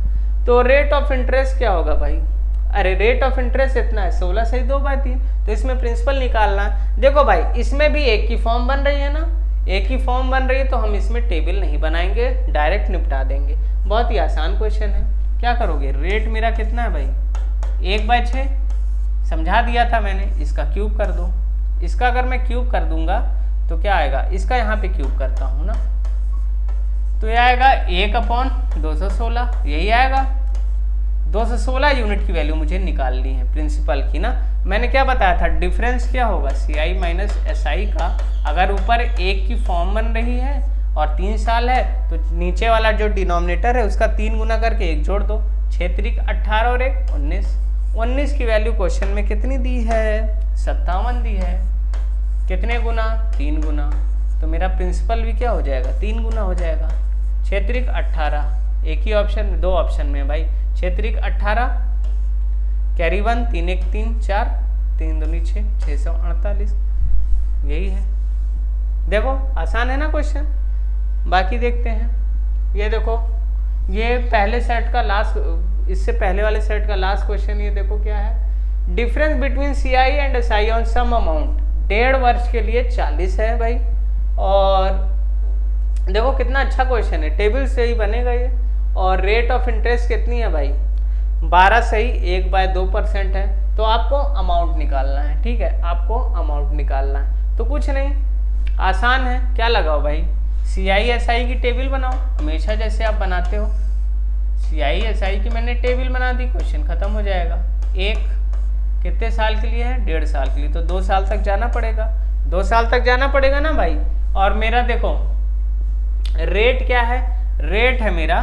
तो रेट ऑफ इंटरेस्ट क्या होगा भाई। अरे रेट ऑफ इंटरेस्ट इतना है, 16 से 2/3, तो इसमें प्रिंसिपल निकालना है। देखो भाई इसमें भी एक की फॉर्म बन रही है ना, एक ही फॉर्म बन रही है, तो हम इसमें टेबल नहीं बनाएंगे, डायरेक्ट निपटा देंगे। बहुत ही आसान क्वेश्चन है। क्या करोगे, रेट मेरा कितना है भाई, 1/6 समझा दिया था मैंने, इसका क्यूब कर दो। इसका अगर मैं क्यूब कर दूंगा तो क्या आएगा, इसका यहाँ पे क्यूब करता हूँ ना, तो यह आएगा 1/216, यही आएगा। 216 यूनिट की वैल्यू मुझे निकालनी है प्रिंसिपल की ना। मैंने क्या बताया था, डिफरेंस क्या होगा, CI माइनस SI का। अगर ऊपर 1 की फॉर्म बन रही है और 3 साल है, तो नीचे वाला जो डिनोमिनेटर है उसका 3 गुना करके 1 जोड़ दो, 6 3 18 और 1 19। 19 की वैल्यू क्वेश्चन में कितनी दी है, 57 दी है। कितने गुना, 3 गुना, तो मेरा प्रिंसिपल भी क्या हो जाएगा, 3 गुना हो जाएगा। 6 3 18, एक ही ऑप्शन में, 2 ऑप्शन में भाई, 6 3 18, कैरी 1, 3 1 3 4, 3 2 6, 648, यही है। देखो आसान है ना क्वेश्चन। बाकी देखते हैं, ये देखो, ये पहले सेट का लास्ट, इससे पहले वाले सेट का लास्ट क्वेश्चन, ये देखो क्या है, difference between CI and SI on some amount, 1.5 वर्ष के लिए 40 है भाई। और देखो कितना अच्छा क्वेश्चन है, टेबल से ही बनेगा ये। और रेट ऑफ इंटरेस्ट कितनी है भाई, 12 सही 1/2% है, तो आपको अमाउंट निकालना है, ठीक है, आपको अमाउंट निकालना है। तो कुछ नहीं, आसान है, क्या लगाओ भाई, CISI की टेबल बनाओ, हमेशा जैसे आप बनाते हो। CISI की मैंने टेबल बना दी, क्वेश्चन खत्म हो जाएगा। एक कितने साल के लिए है, 1.5 साल के लिए, तो 2 साल तक जाना पड़ेगा, 2 साल तक जाना पड़ेगा ना भाई। और मेरा देखो रेट क्या है, रेट है मेरा,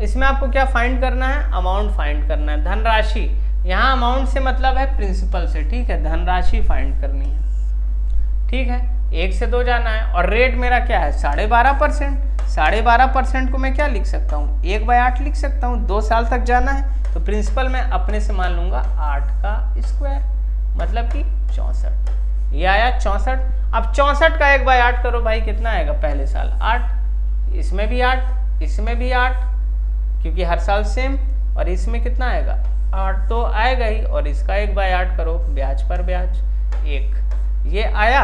इसमें आपको क्या फाइंड करना है, अमाउंट फाइंड करना है, धनराशि। यहाँ अमाउंट से मतलब है प्रिंसिपल से, ठीक है, धनराशि फाइंड करनी है, ठीक है। 1 से 2 जाना है, और रेट मेरा क्या है, 12.5%। 12.5% को मैं क्या लिख सकता हूँ, 1/8 लिख सकता हूँ। 2 साल तक जाना है तो प्रिंसिपल मैं अपने से मान लूंगा 8 का स्क्वायर, मतलब कि 64। ये आया 64। अब 64 का 1/8 करो भाई, कितना आएगा, पहले साल 8, इसमें भी 8, इसमें भी 8, क्योंकि हर साल सेम, और इसमें कितना आएगा, 8 तो आएगा ही, और इसका 1/8 करो, ब्याज पर ब्याज 1, ये आया,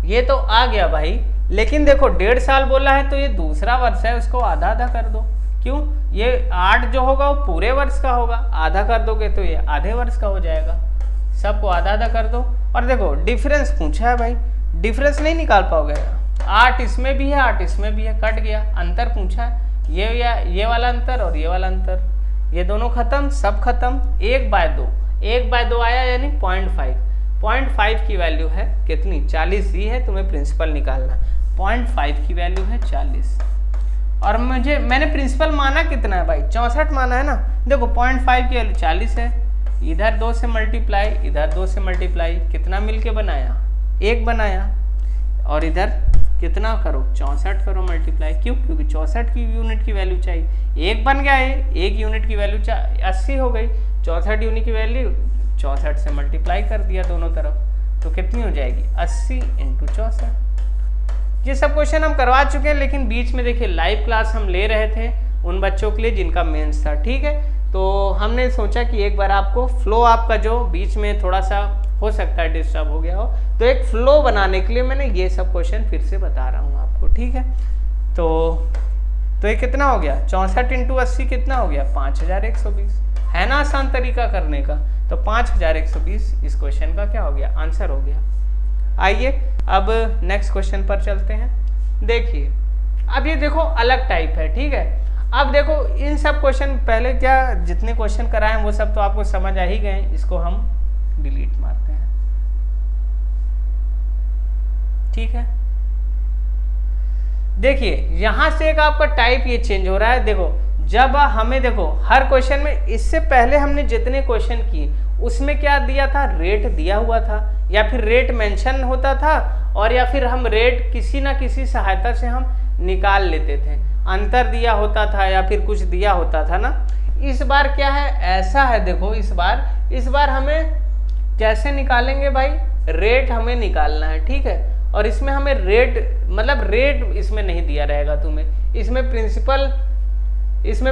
ये तो आ गया भाई। लेकिन देखो 1.5 साल बोला है, तो ये दूसरा वर्ष है, उसको आधा आधा कर दो। क्यों, ये 8 जो होगा वो पूरे वर्ष का होगा, आधा कर दोगे तो ये आधे वर्ष का हो जाएगा। सबको आधा आधा कर दो, और देखो डिफरेंस पूछा है भाई, डिफरेंस नहीं निकाल पाओगे, 8 इसमें भी है 8 इसमें भी है, कट गया। अंतर पूछा है, ये वाला अंतर और ये वाला अंतर, ये दोनों खत्म, सब खत्म। 1/2, 1/2 आया, यानी 0.5, 0.5 की वैल्यू है कितनी, 40 ही है, तुम्हें प्रिंसिपल निकालना। 0.5 की वैल्यू है 40, और मैंने प्रिंसिपल माना कितना है भाई, 64 माना है ना। देखो 0.5 की वैल्यू 40 है, इधर 2 से मल्टीप्लाई, इधर 2 से मल्टीप्लाई, कितना मिलके बनाया, 1 बनाया, और इधर कितना करो, 64 करो मल्टीप्लाई। क्यों, क्योंकि 64 की यूनिट की वैल्यू चाहिए, 1 बन गया है, 1 यूनिट की वैल्यू 80 हो गई, 64 यूनिट की वैल्यू 64 से मल्टीप्लाई कर दिया दोनों तरफ, तो कितनी हो जाएगी, 80 × 64। ये सब क्वेश्चन हम करवा चुके हैं, लेकिन बीच में देखिए लाइव क्लास हम ले रहे थे उन बच्चों के लिए जिनका मेंस था, ठीक है। तो हमने सोचा कि एक बार आपको फ्लो, आपका जो बीच में थोड़ा सा हो सकता है डिस्टर्ब हो गया हो, तो एक फ्लो बनाने के लिए मैंने ये सब क्वेश्चन फिर से बता रहा हूँ आपको, ठीक है। तो ये कितना हो गया, 64 × 80 कितना हो गया, 5120, है ना आसान तरीका करने का। तो 5120 इस क्वेश्चन का क्या हो गया, आंसर हो गया। आइए अब नेक्स्ट क्वेश्चन पर चलते हैं। देखिए अब ये देखो अलग टाइप है, ठीक है। अब देखो इन सब क्वेश्चन पहले क्या जितने क्वेश्चन कराए वो सब तो आपको समझ आ ही गए, इसको हम डिलीट मारते हैं, ठीक है। देखिए यहां से एक आपका टाइप ये चेंज हो रहा है। देखो जब हमें देखो हर क्वेश्चन में, इससे पहले हमने जितने क्वेश्चन किए उसमें क्या दिया था, रेट दिया हुआ था, या फिर रेट मेंशन होता था, और या फिर हम रेट किसी ना किसी सहायता से हम निकाल लेते थे, अंतर दिया होता था या फिर कुछ दिया होता था ना। इस बार क्या है, ऐसा है, देखो इस बार हमें कैसे निकालेंगे भाई, रेट हमें निकालना है, ठीक है। और इसमें हमें रेट मतलब रेट इसमें नहीं दिया रहेगा तुम्हें, इसमें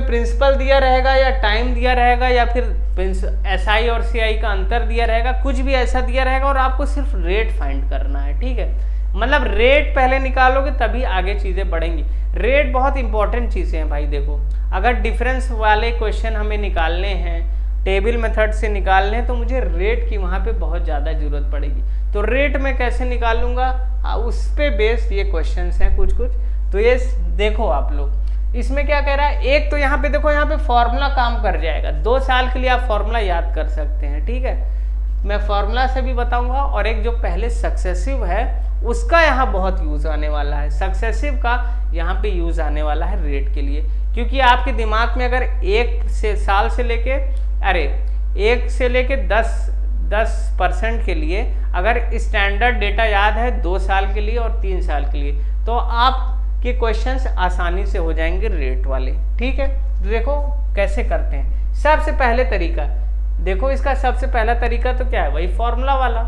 प्रिंसिपल दिया रहेगा, या टाइम दिया रहेगा, या फिर SI और CI का अंतर दिया रहेगा, कुछ भी ऐसा दिया रहेगा, और आपको सिर्फ रेट फाइंड करना है, ठीक है। मतलब रेट पहले निकालोगे तभी आगे चीजें बढ़ेंगी। रेट बहुत इंपॉर्टेंट चीजें हैं भाई। देखो अगर डिफरेंस वाले क्वेश्चन हमें निकालने हैं, टेबल मेथड से निकालने हैं, तो मुझे रेट की वहां पे बहुत ज़्यादा जरूरत पड़ेगी। तो रेट मैं कैसे निकालूंगा, उस पे बेस्ड ये क्वेश्चंस हैं कुछ। तो ये देखो आप लोग इसमें क्या कह रहा है, एक तो यहाँ पे देखो, यहाँ पे फॉर्मूला काम कर जाएगा। 2 साल के लिए आप फॉर्मूला याद कर सकते हैं, ठीक है। मैं फॉर्मूला से भी बताऊंगा, और एक जो पहले सक्सेसिव है उसका यहाँ बहुत यूज आने वाला है, सक्सेसिव का यहाँ पे यूज आने वाला है रेट के लिए। क्योंकि आपके दिमाग में अगर 1 साल से लेके 10% के लिए अगर स्टैंडर्ड डेटा याद है 2 साल के लिए और 3 साल के लिए, तो आपके क्वेश्चंस आसानी से हो जाएंगे रेट वाले, ठीक है। तो देखो कैसे करते हैं। सबसे पहले तरीका देखो, इसका सबसे पहला तरीका तो क्या है, वही फॉर्मूला वाला,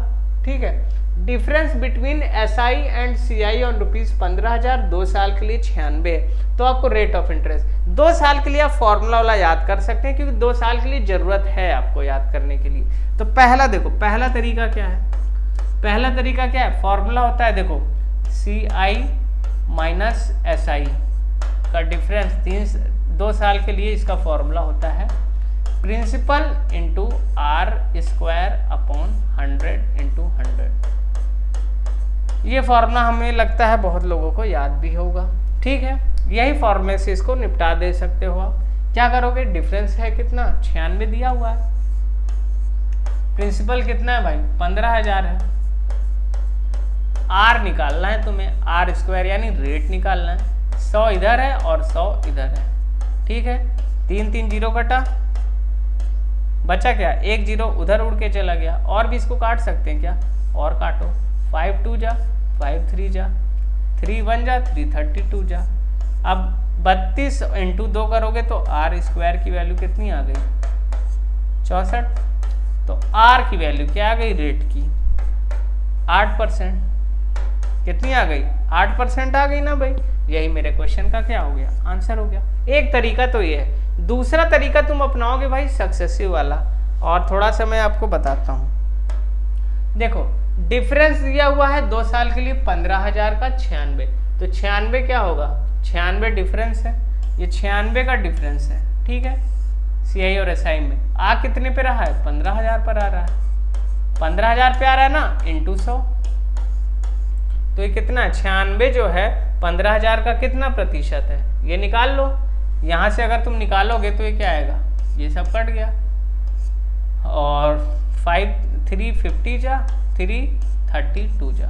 ठीक है। Difference between SI and CI on ₹15,000, 2 साल के लिए 96 है, तो आपको रेट ऑफ इंटरेस्ट 2 साल के लिए आप फॉर्मूला वाला याद कर सकते हैं, क्योंकि 2 साल के लिए जरूरत है आपको याद करने के लिए। तो पहला देखो, पहला तरीका क्या है, पहला तरीका क्या है, फॉर्मूला होता है देखो CI माइनस SI का डिफरेंस 2 साल के लिए इसका फॉर्मूला होता है principal into R square upon 100 into 100। ये फॉर्मूला हमें लगता है बहुत लोगों को याद भी होगा। ठीक है, यही फॉर्मूले से इसको निपटा दे सकते हो आप। क्या करोगे, डिफरेंस है कितना 96 दिया हुआ है, प्रिंसिपल कितना है भाई 15,000 है, आर निकालना है तुम्हें, आर स्क्वायर यानी रेट निकालना है। 100 इधर है और 100 इधर है। ठीक है, 3 3 जीरो कटा, बचा क्या, 1 जीरो उधर उड़ के चला गया। और भी इसको काट सकते हैं क्या, और काटो, 5 2 जा 5 3 जा 3 1 जा 332 जा। अब 32 इंटू 2 करोगे तो आर स्क्वायर की वैल्यू कितनी आ गई 64। तो आर की वैल्यू क्या आ गई, रेट की 8%। कितनी आ गई 8% आ गई ना भाई। यही मेरे क्वेश्चन का क्या हो गया, आंसर हो गया। एक तरीका तो ये है, दूसरा तरीका तुम अपनाओगे भाई सक्सेसिव वाला, और थोड़ा सा मैं आपको बताता हूँ। देखो डिफरेंस दिया हुआ है 2 साल के लिए 15,000 का 96, तो 96 क्या होगा, 96 डिफरेंस है, ये 96 का डिफरेंस है। ठीक है, सीआई और एसआई में आ कितने पे रहा है, 15,000 पर आ रहा है, 15,000 पे आ रहा है ना, इंटू 100। तो ये कितना है, 96 जो है 15,000 का कितना प्रतिशत है, ये निकाल लो। यहाँ से अगर तुम निकालोगे तो ये क्या आएगा, ये सब कट गया, और 5 350 जा 332 जा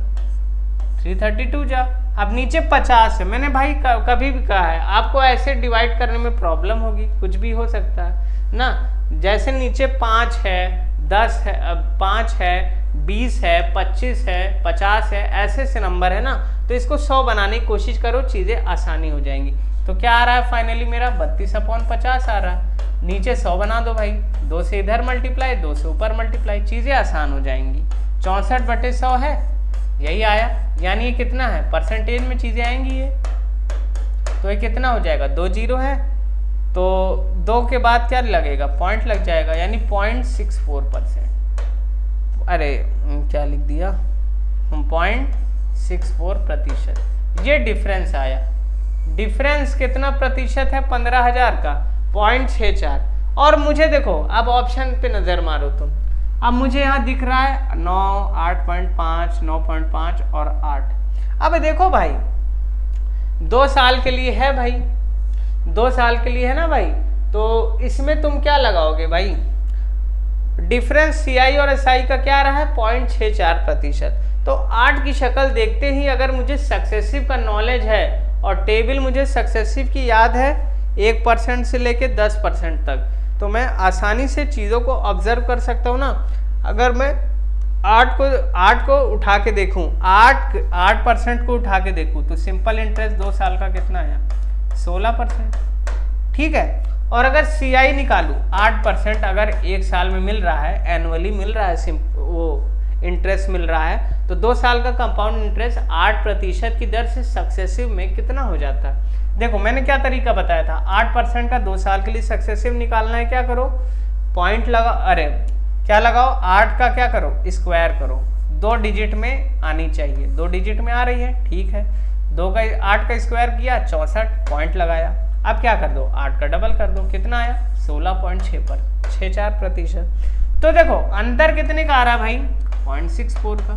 332 जा। अब नीचे 50 है, मैंने भाई कभी भी कहा है आपको ऐसे डिवाइड करने में प्रॉब्लम होगी, कुछ भी हो सकता है ना। जैसे नीचे 5 है, 10 है, 5 है, 20 है, 25 है, 50 है, ऐसे ऐसे नंबर है ना, तो इसको 100 बनाने की कोशिश करो, चीज़ें आसानी हो जाएंगी। तो क्या आ रहा है फाइनली मेरा 32/50 आ रहा है। नीचे 100 बना दो भाई, 2 से इधर मल्टीप्लाई, 2 से ऊपर मल्टीप्लाई, चीज़ें आसान हो जाएंगी। 64/100 है, यही आया, यानी ये कितना है, परसेंटेज में चीज़ें आएंगी ये। तो ये कितना हो जाएगा, 2 जीरो है, तो 2 के बाद क्या लगेगा, पॉइंट लग जाएगा, यानी 0.64%। अरे क्या लिख दिया, 0.64%। ये डिफरेंस आया। डिफरेंस कितना प्रतिशत है 15,000 का, 0.64। और मुझे देखो अब ऑप्शन पे नज़र मारो तुम, अब मुझे यहाँ दिख रहा है 9, 8.5, 9.5 और 8। अब देखो भाई 2 साल के लिए है भाई, 2 साल के लिए है ना भाई, तो इसमें तुम क्या लगाओगे भाई, डिफरेंस सीआई और एसआई का क्या रहा है 0.64%। तो 8 की शक्ल देखते ही अगर मुझे सक्सेसिव का नॉलेज है और टेबल मुझे सक्सेसिव की याद है 1% से लेके 10% तक, तो मैं आसानी से चीज़ों को ऑब्जर्व कर सकता हूँ ना। अगर मैं 8 को उठा के देखूँ, 8% को उठा के देखूँ, तो सिंपल इंटरेस्ट 2 साल का कितना आया 16%। ठीक है, और अगर सीआई निकालूँ 8% अगर 1 साल में मिल रहा है, एनुअली मिल रहा है, वो इंटरेस्ट मिल रहा है, तो 2 साल का कंपाउंड इंटरेस्ट 8% की दर से सक्सेसिव में कितना हो जाता है। देखो मैंने क्या तरीका बताया था, 8% का 2 साल के लिए सक्सेसिव निकालना है, क्या करो, पॉइंट लगा, अरे क्या लगाओ, 8 का क्या करो, स्क्वायर करो, 2 डिजिट में आनी चाहिए, 2 डिजिट में आ रही है, ठीक है, 8 का स्क्वायर किया 64, पॉइंट लगाया। अब क्या कर दो, 8 का डबल कर दो, कितना आया 16.64%। तो देखो अंतर कितने का आ रहा है भाई, 0.64 का।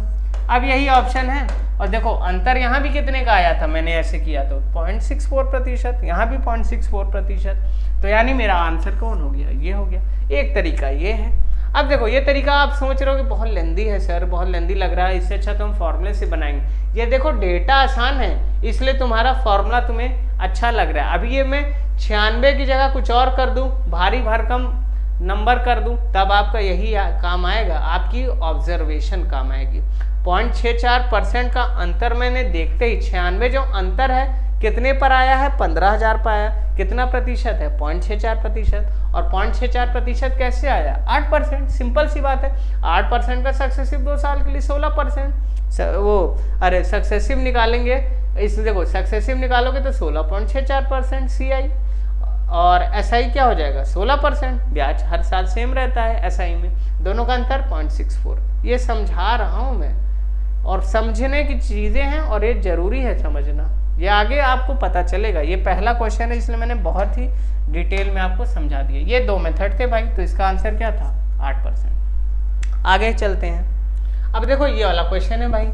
अब यही ऑप्शन है, और देखो अंतर यहाँ भी कितने का आया था, मैंने ऐसे किया तो 0.64%, यहाँ भी 0.64%। तो यानी मेरा आंसर कौन हो गया, ये हो गया। एक तरीका ये है। अब देखो ये तरीका आप सोच रहे हो कि बहुत लेंदी है सर, बहुत लेंदी लग रहा है, इससे अच्छा तो हम फॉर्मूले से बनाएंगे। ये देखो डेटा आसान है, इसलिए तुम्हारा फॉर्मूला तुम्हें अच्छा लग रहा है। अभी ये मैं 96 की जगह कुछ और कर दूं, भारी भरकम नंबर कर दूं, तब आपका यही काम आएगा, आपकी ऑब्जर्वेशन काम आएगी। 0.64% का अंतर मैंने देखते ही 96 जो अंतर है कितने पर आया है, 15,000 पर आया। कितना प्रतिशत है, 0.64%। और 0.64% कैसे आया, 8%। सिंपल सी बात है, 8% का सक्सेसिव 2 साल के लिए 16%। वो अरे सक्सेसिव निकालेंगे, इस देखो सक्सेसिव निकालोगे तो 16.64% सीआई, और एसआई क्या हो जाएगा 16%। ब्याज हर साल सेम रहता है एसआई में, दोनों का अंतर 0.64। ये समझा रहा हूँ मैं, और समझने की चीज़ें हैं और ये जरूरी है समझना, ये आगे आपको पता चलेगा। ये पहला क्वेश्चन है इसलिए मैंने बहुत ही डिटेल में आपको समझा दिया। ये 2 मेथड थे भाई, तो इसका आंसर क्या था 8%। आगे चलते हैं। अब देखो ये वाला क्वेश्चन है भाई।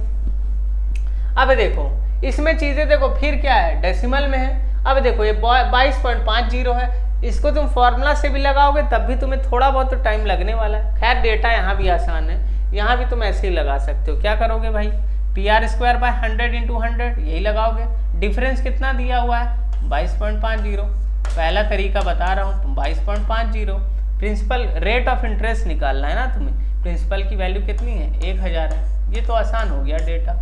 अब देखो इसमें चीजें देखो फिर क्या है, डेसिमल में है। अब देखो ये 22.50 है, इसको तुम फॉर्मूला से भी लगाओगे तब भी तुम्हें थोड़ा बहुत तो टाइम लगने वाला है। खैर डेटा यहाँ भी आसान है, यहाँ भी तुम ऐसे ही लगा सकते हो। क्या करोगे भाई, PR² 100 × 100 यही लगाओगे। डिफरेंस कितना दिया हुआ है 22.50। पहला तरीका बता रहा हूँ, तुम 22.50। प्रिंसिपल रेट ऑफ इंटरेस्ट निकालना है ना तुम्हें। प्रिंसिपल की वैल्यू कितनी है 1000 है, ये तो आसान हो गया डेटा।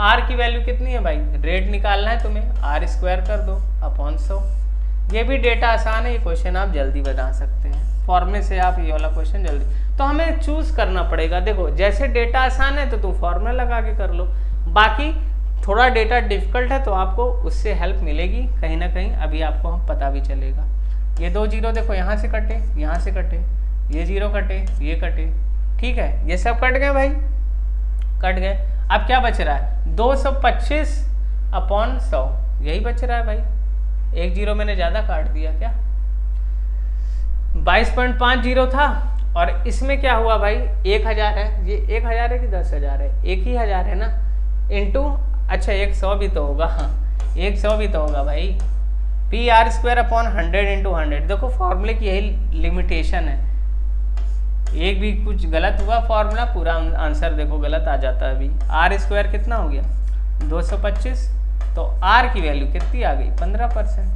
आर की वैल्यू कितनी है भाई, रेट निकालना है तुम्हें, R² कर दो अपॉन 100। ये भी डेटा आसान है, ये क्वेश्चन आप जल्दी बना सकते हैं फॉर्मूले से। आप ये वाला क्वेश्चन जल्दी, तो हमें चूज करना पड़ेगा। देखो जैसे डेटा आसान है तो तुम फॉर्मूला लगा के कर लो, बाकी थोड़ा डेटा डिफिकल्ट है तो आपको उससे हेल्प मिलेगी कहीं ना कहीं, अभी आपको हम पता भी चलेगा। ये 2 जीरो देखो यहाँ से कटे, यहाँ से कटे, ये 0 कटे, ये कटे, ठीक है, ये सब कट गए भाई, कट गए। अब क्या बच रहा है 225/100, यही बच रहा है भाई। 1 जीरो मैंने ज़्यादा काट दिया क्या, 22.50 था और इसमें क्या हुआ भाई 1000 है। ये 1000 है कि 10,000 है, एक ही 1000 है ना, इंटू अच्छा 100 भी तो होगा, हाँ 100 भी तो होगा भाई। PR² 100 × 100। देखो फॉर्मूले की यही लिमिटेशन है, एक भी कुछ गलत हुआ फॉर्मूला पूरा आंसर देखो गलत आ जाता है। अभी R² कितना हो गया 225, तो R की वैल्यू कितनी आ गई 15%।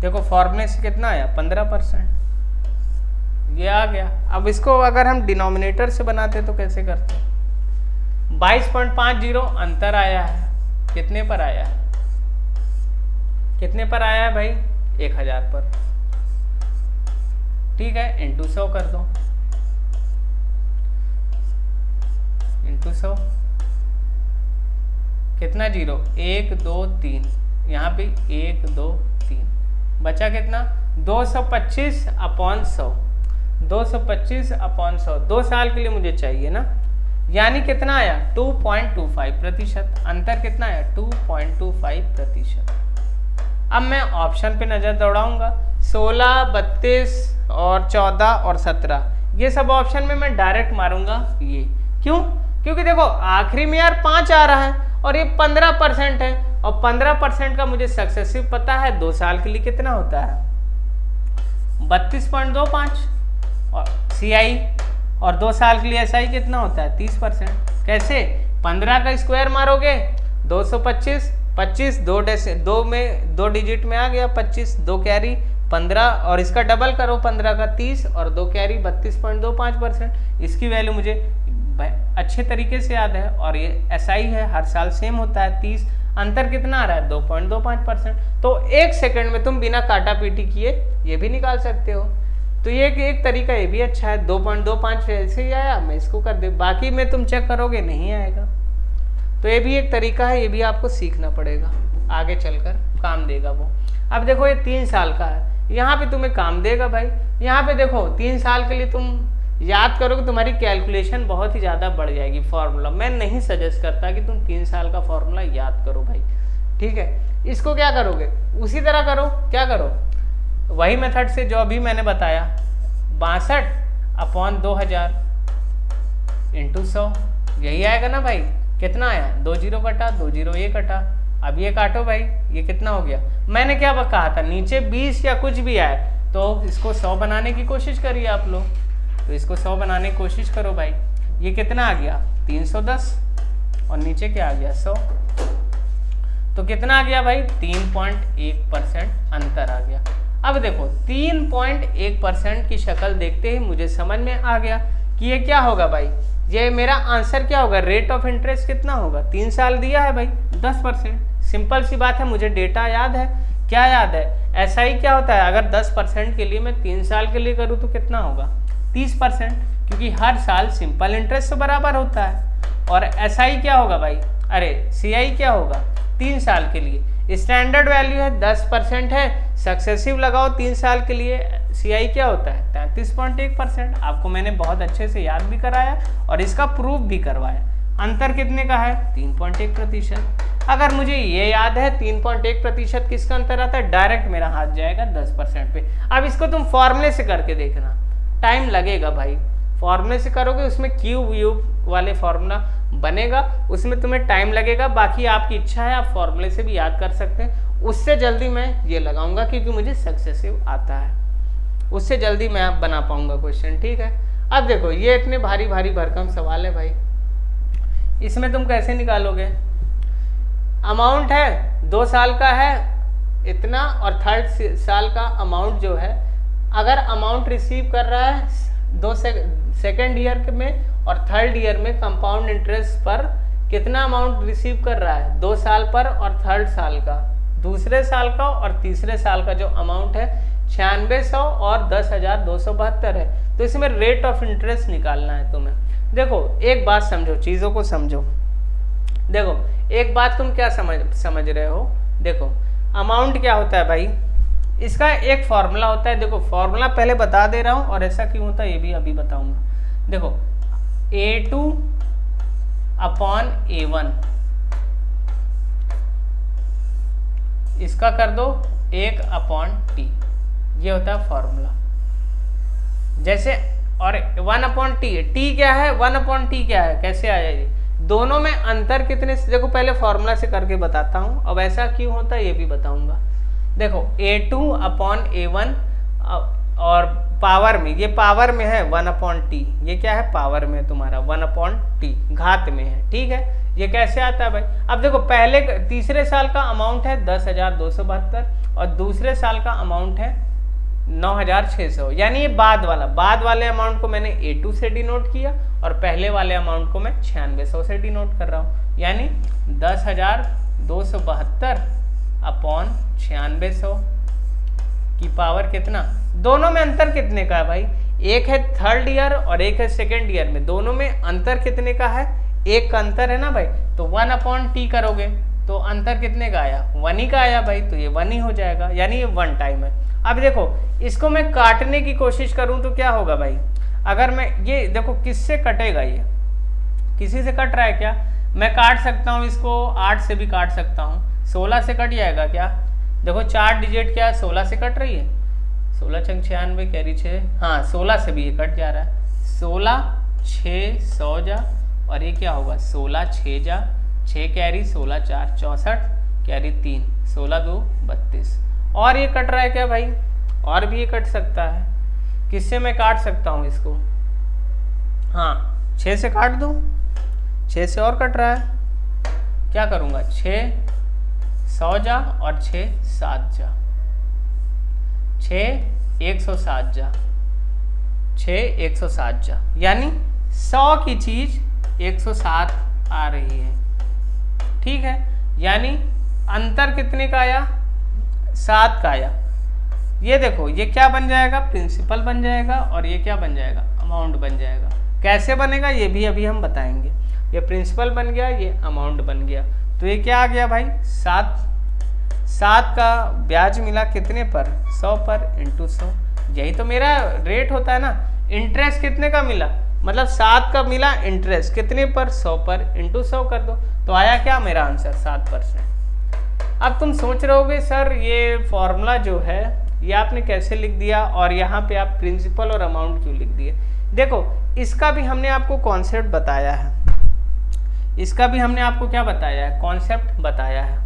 देखो फॉर्मूले से कितना आया 15%, ये आ गया। अब इसको अगर हम डिनोमिनेटर से बनाते तो कैसे करते, 22.50 अंतर आया है, कितने पर आया है, कितने पर आया है भाई 1000 पर, ठीक है, इंटू 100 कर दो, इंटू 100 कितना जीरो 1 2 3, यहाँ पे 1 2 3 बचा कितना 225/100, 225/100 2 साल के लिए मुझे चाहिए ना, यानी कितना आया 2.25%। अंतर कितना आया 2.25%। अब मैं ऑप्शन पे नजर दौड़ाऊंगा, 16 32 और 14 और 17, ये सब ऑप्शन में मैं डायरेक्ट मारूंगा। ये क्यों, क्योंकि देखो आखिरी में यार 5 आ रहा है और ये 15% है, और 15% का मुझे सक्सेसिव पता है 2 साल के लिए कितना होता है 32.25, और CI, और 2 साल के लिए SI कितना होता है 30%। कैसे, 15 का स्क्वायर मारोगे 225, 25 2 में 2 डिजिट में आ गया 25, 2 कैरी 15, और इसका डबल करो 15 का 30 और 2 कैरी 32.25%। इसकी वैल्यू मुझे अच्छे तरीके से याद है, और ये SI है हर साल सेम होता है 30। अंतर कितना आ रहा है 2.25%। तो 1 सेकंड में तुम बिना काटा पीटी किए ये भी निकाल सकते हो। तो ये एक तरीका ये भी अच्छा है, 2.25 ऐसे ही आया, मैं इसको कर दे, बाकी में तुम चेक करोगे नहीं आएगा। तो ये भी एक तरीका है, ये भी आपको सीखना पड़ेगा, आगे चलकर काम देगा वो। अब देखो ये 3 साल का है, यहाँ पे तुम्हें काम देगा भाई। यहाँ पे देखो 3 साल के लिए तुम याद करोगे, तुम्हारी कैलकुलेशन बहुत ही ज़्यादा बढ़ जाएगी। फॉर्मूला मैं नहीं सजेस्ट करता कि तुम 3 साल का फॉर्मूला याद करो भाई, ठीक है। इसको क्या करोगे, उसी तरह करो, क्या करो, वही मेथड से जो अभी मैंने बताया, 62/2000 इंटू 100, यही आएगा ना भाई। कितना आया 2 जीरो कटा, 2 जीरो ये कटा, अब ये काटो भाई, ये कितना हो गया। मैंने क्या कहा था, नीचे 20 या कुछ भी आए तो इसको 100 बनाने की कोशिश करिए आप लोग, तो इसको 100 बनाने की कोशिश करो भाई। ये कितना आ गया 310, और नीचे क्या आ गया 100, तो कितना आ गया भाई 3.1% अंतर आ गया। अब देखो 3.1% की शक्ल देखते ही मुझे समझ में आ गया कि ये क्या होगा भाई, ये मेरा आंसर क्या होगा, रेट ऑफ इंटरेस्ट कितना होगा, 3 साल दिया है भाई 10%। सिंपल सी बात है, मुझे डेटा याद है, क्या याद है, SI क्या होता है, अगर 10% के लिए मैं 3 साल के लिए करूँ तो कितना होगा 30%, क्योंकि हर साल सिंपल इंटरेस्ट से बराबर होता है। और SI क्या होगा भाई, अरे CI क्या होगा 3 साल के लिए, स्टैंडर्ड वैल्यू है 10% है, सक्सेसिव लगाओ 3 साल के लिए, CI क्या होता है 33.1%। आपको मैंने बहुत अच्छे से याद भी कराया और इसका प्रूफ भी करवाया। अंतर कितने का है? 3.1%। अगर मुझे ये याद है 3.1% किसका अंतर आता है, डायरेक्ट मेरा हाथ जाएगा 10% पे। अब इसको तुम फॉर्मूले से करके देखना, टाइम लगेगा भाई, फॉर्मूले से करोगे उसमें क्यूब व्यूब वाले फॉर्मूला बनेगा, उसमें तुम्हें टाइम लगेगा। बाकी आपकी इच्छा है, आप फॉर्मूले से भी याद कर सकते हैं। उससे जल्दी मैं ये लगाऊंगा क्योंकि मुझे सक्सेसिव आता है, उससे जल्दी मैं आप बना पाऊंगा क्वेश्चन, ठीक है। अब देखो ये इतने भारी भारी भरकम सवाल है भाई, इसमें तुम कैसे निकालोगे? अमाउंट है 2 साल का है इतना, और 3rd साल का अमाउंट जो है, अगर अमाउंट रिसीव कर रहा है सेकेंड ईयर में और 3rd ईयर में कंपाउंड इंटरेस्ट पर कितना अमाउंट रिसीव कर रहा है? 2 साल पर और 3rd साल का, दूसरे साल का और तीसरे साल का जो अमाउंट है 9600 और 10,272 है। तो इसमें रेट ऑफ इंटरेस्ट निकालना है तुम्हें। देखो एक बात समझो, चीज़ों को समझो। देखो एक बात तुम क्या समझ रहे हो, देखो अमाउंट क्या होता है भाई, इसका एक फॉर्मूला होता है। देखो फॉर्मूला पहले बता दे रहा हूँ, और ऐसा क्यों होता है ये भी अभी बताऊंगा। देखो A2 अपॉन A1, इसका कर दो 1 अपॉन T, ये होता है फॉर्मूला। जैसे और 1 अपॉन टी, टी क्या है, 1 अपॉन टी क्या है, कैसे आया ये? दोनों में अंतर कितने से, देखो पहले फॉर्मूला से करके बताता हूँ, अब ऐसा क्यों होता है ये भी बताऊंगा। देखो A2 अपॉन A1 और पावर में, ये पावर में है 1 अपॉन टी, ये क्या है पावर में तुम्हारा 1 अपॉन टी, घात में है, ठीक है। ये कैसे आता है भाई? अब देखो पहले तीसरे साल का अमाउंट है 10,272 और दूसरे साल का अमाउंट है 9,600, यानी ये बाद वाले अमाउंट को मैंने A2 से डिनोट किया और पहले वाले अमाउंट को मैं 9600 से डिनोट कर रहा हूँ, यानी 10,272 अपॉन 9600 की पावर कितना? दोनों में अंतर कितने का है भाई? एक है 3rd ईयर और एक है 2nd ईयर में, दोनों में अंतर कितने का है? 1 का अंतर है ना भाई, तो 1 अपॉन टी करोगे तो अंतर कितने का आया? 1 ही का आया भाई, तो ये 1 ही हो जाएगा, यानी ये 1 टाइम है। अब देखो इसको मैं काटने की कोशिश करूं तो क्या होगा भाई? अगर मैं ये देखो किससे कटेगा, ये किसी से कट रहा है क्या? मैं काट सकता हूं इसको 8 से भी काट सकता हूं, 16 से कट जाएगा क्या? देखो 4 डिजिट क्या 16 से कट रही है, 16 छंग 96 कैरी 6, हाँ 16 से भी ये कट जा रहा है। 16 6 100 जा, और ये क्या होगा 16 6 जा 6 कैरी 16 4 64 कैरी 3 16 2 32, और ये कट रहा है क्या भाई? और भी ये कट सकता है, किससे मैं काट सकता हूँ इसको? हाँ 6 से काट दूँ, 6 से और कट रहा है, क्या करूँगा 6 100 जा और 6 7 जा, 6 107 जा, 6 107 जा, यानी 100 की चीज 107 आ रही है, ठीक है। यानी अंतर कितने का आया? 7 का आया। ये देखो ये क्या बन जाएगा? प्रिंसिपल बन जाएगा, और ये क्या बन जाएगा? अमाउंट बन जाएगा। कैसे बनेगा ये भी अभी हम बताएंगे। ये प्रिंसिपल बन गया, ये अमाउंट बन गया, तो ये क्या आ गया भाई? 7 का ब्याज मिला कितने पर? 100 पर इंटू 100, यही तो मेरा रेट होता है ना। इंटरेस्ट कितने का मिला? मतलब 7 का मिला इंटरेस्ट कितने पर? 100 पर, इंटू 100 कर दो, तो आया क्या मेरा आंसर? 7%। अब तुम सोच रहे होगे सर ये फॉर्मूला जो है ये आपने कैसे लिख दिया, और यहाँ पे आप प्रिंसिपल और अमाउंट क्यों लिख दिए? देखो इसका भी हमने आपको कॉन्सेप्ट बताया है, इसका भी हमने आपको क्या बताया है? कॉन्सेप्ट बताया है।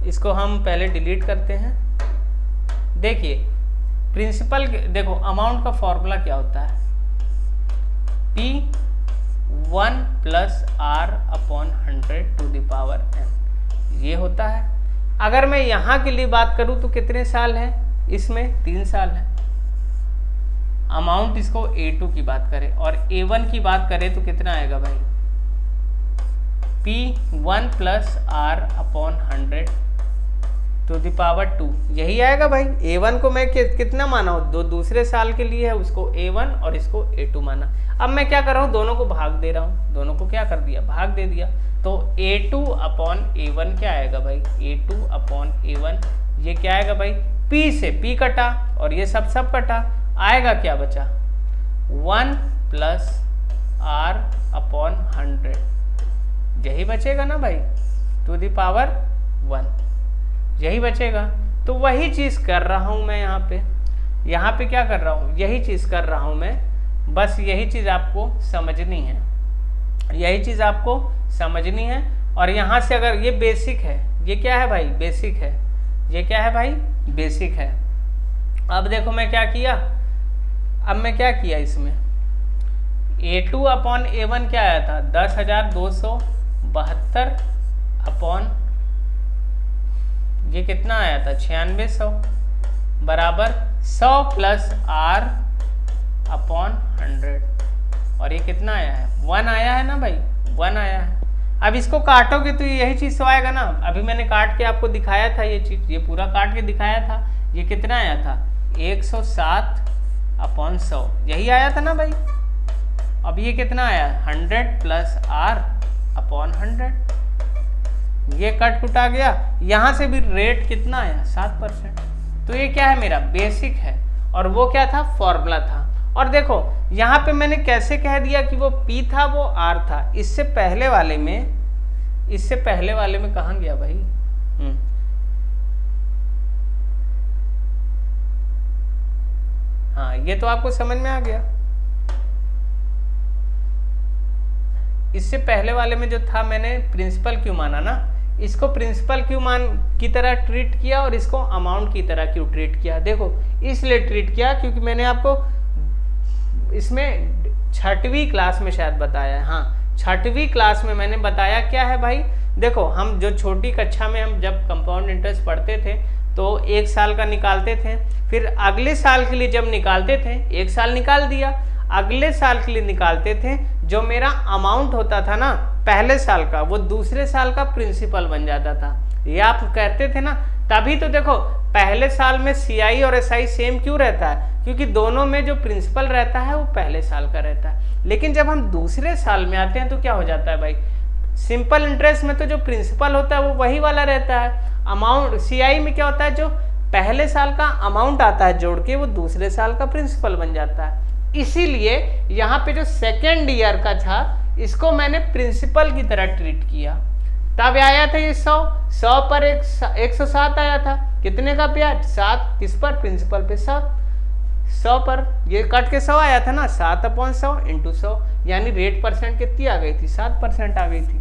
इसको हम पहले डिलीट करते हैं। देखिए प्रिंसिपल, देखो अमाउंट का फॉर्मूला क्या होता है? P1 plus R upon 100 to the power n, ये होता है। अगर मैं यहाँ के लिए बात करूँ तो कितने साल है? इसमें 3 साल है। अमाउंट इसको A2 की बात करें और A1 की बात करें तो कितना आएगा भाई? P1 plus R upon 100 to the power 2, यही आएगा भाई। A1 को मैं कितना माना हूँ? दूसरे साल के लिए है, उसको A1 और इसको A2 माना। अब मैं क्या कर रहा हूँ? दोनों को भाग दे रहा हूँ, दोनों को क्या कर दिया? भाग दे दिया। तो A2 अपॉन A1 क्या आएगा भाई? A2 अपॉन A1, ये क्या आएगा भाई? P से P कटा और ये सब कटा, आएगा क्या बचा? 1 प्लस r अपॉन 100, यही बचेगा ना भाई, टू द पावर 1, यही बचेगा। तो वही चीज कर रहा हूं मैं यहाँ पे क्या कर रहा हूं, यही चीज कर रहा हूं मैं, बस यही चीज आपको समझनी है, यही चीज आपको समझनी है। और यहां से अगर ये बेसिक है, ये क्या है भाई, बेसिक है, ये क्या है भाई, बेसिक है। अब देखो मैं क्या किया, अब मैं क्या किया इसमें, A2 अपॉन A1 क्या आया था, 10,272 अपॉन ये कितना आया था, 9600 बराबर 100 प्लस R अपॉन 100, और ये कितना आया है, 1 आया है ना भाई, 1 आया है। अब इसको काटोगे तो यही चीज तो आएगा ना, अभी मैंने काट के आपको दिखाया था ये चीज, ये पूरा काट के दिखाया था, ये कितना आया था, 107 अपॉन 100, यही आया था ना भाई। अब ये कितना आया, 100 प्लस R अपॉन 100, ये कट कुटा गया। यहां से भी रेट कितना आया, 7%। तो ये क्या है, मेरा बेसिक है, और वो क्या था, फॉर्मूला था। और देखो यहाँ पे मैंने कैसे कह दिया कि वो P था, वो R था। इससे पहले वाले में कहाँ गया भाई, हाँ ये तो आपको समझ में आ गया। इससे पहले वाले में जो था, मैंने प्रिंसिपल क्यों माना ना, इसको प्रिंसिपल क्यों की तरह ट्रीट किया और इसको अमाउंट की तरह क्यों ट्रीट किया। देखो इसलिए ट्रीट किया क्योंकि मैंने आपको इसमें 6वीं क्लास में शायद बताया है, हाँ 6वीं क्लास में मैंने बताया क्या है भाई। देखो हम जो छोटी कक्षा में हम जब कंपाउंड इंटरेस्ट पढ़ते थे तो 1 साल का निकालते थे, फिर अगले साल के लिए जब निकालते थे, 1 साल निकाल दिया, अगले साल के लिए निकालते थे, जो मेरा अमाउंट होता था ना पहले साल का, वो दूसरे साल का प्रिंसिपल बन जाता था। ये आप कहते थे ना, तभी तो देखो पहले साल में CI और SI सेम क्यों रहता है, क्योंकि दोनों में जो प्रिंसिपल रहता है वो पहले साल का रहता है। लेकिन जब हम दूसरे साल में आते हैं तो क्या हो जाता है भाई, सिंपल इंटरेस्ट में तो जो प्रिंसिपल होता है वो वही वाला रहता है, अमाउंट CI में क्या होता है, जो पहले साल का अमाउंट आता है जोड़ के, वो दूसरे साल का प्रिंसिपल बन जाता है। इसीलिए यहाँ पे जो सेकेंड ईयर का था, इसको मैंने प्रिंसिपल की तरह ट्रीट किया। तब आया था ये 100 पर 107 आया था, कितने का ब्याज, 7, किस पर, प्रिंसिपल पे 7, 100 पर ये कट के 100 आया था ना, 7 अपॉन 100 इंटू 100, यानी रेट परसेंट कितनी आ गई थी, 7% आ गई थी।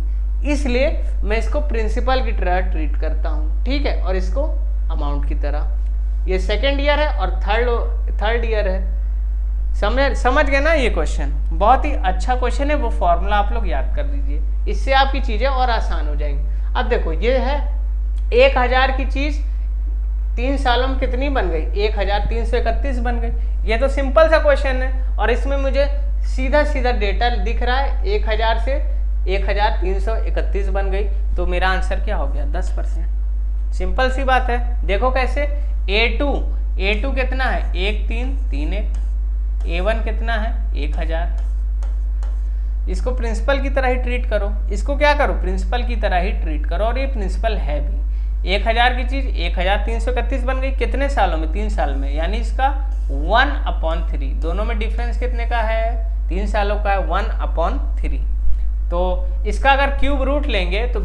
इसलिए मैं इसको प्रिंसिपल की तरह ट्रीट करता हूँ, ठीक है, और इसको अमाउंट की तरह। ये सेकेंड ईयर है और थर्ड ईयर है। समझ गए ना, ये क्वेश्चन बहुत ही अच्छा क्वेश्चन है, वो फॉर्मूला आप लोग याद कर लीजिए, इससे आपकी चीजें और आसान हो जाएंगी। अब देखो ये है 1000 की चीज 3 सालों में कितनी बन गई, 1331 बन गई। ये तो सिंपल सा क्वेश्चन है, और इसमें मुझे सीधा सीधा डेटा दिख रहा है, 1000 से 1331 बन गई, तो मेरा आंसर क्या हो गया, 10%। सिंपल सी बात है। देखो कैसे, A2 कितना है, 1331, A1 कितना है, 1000। इसको प्रिंसिपल की तरह ही ट्रीट करो, इसको क्या करो, प्रिंसिपल की तरह ही ट्रीट करो, और ये प्रिंसिपल है भी। 1000 की चीज 1331 बन गई, कितने सालों में, 3 साल में, यानी इसका 1/3, दोनों में डिफरेंस कितने का है, 3 सालों का है, 1/3। तो इसका अगर क्यूब रूट लेंगे तो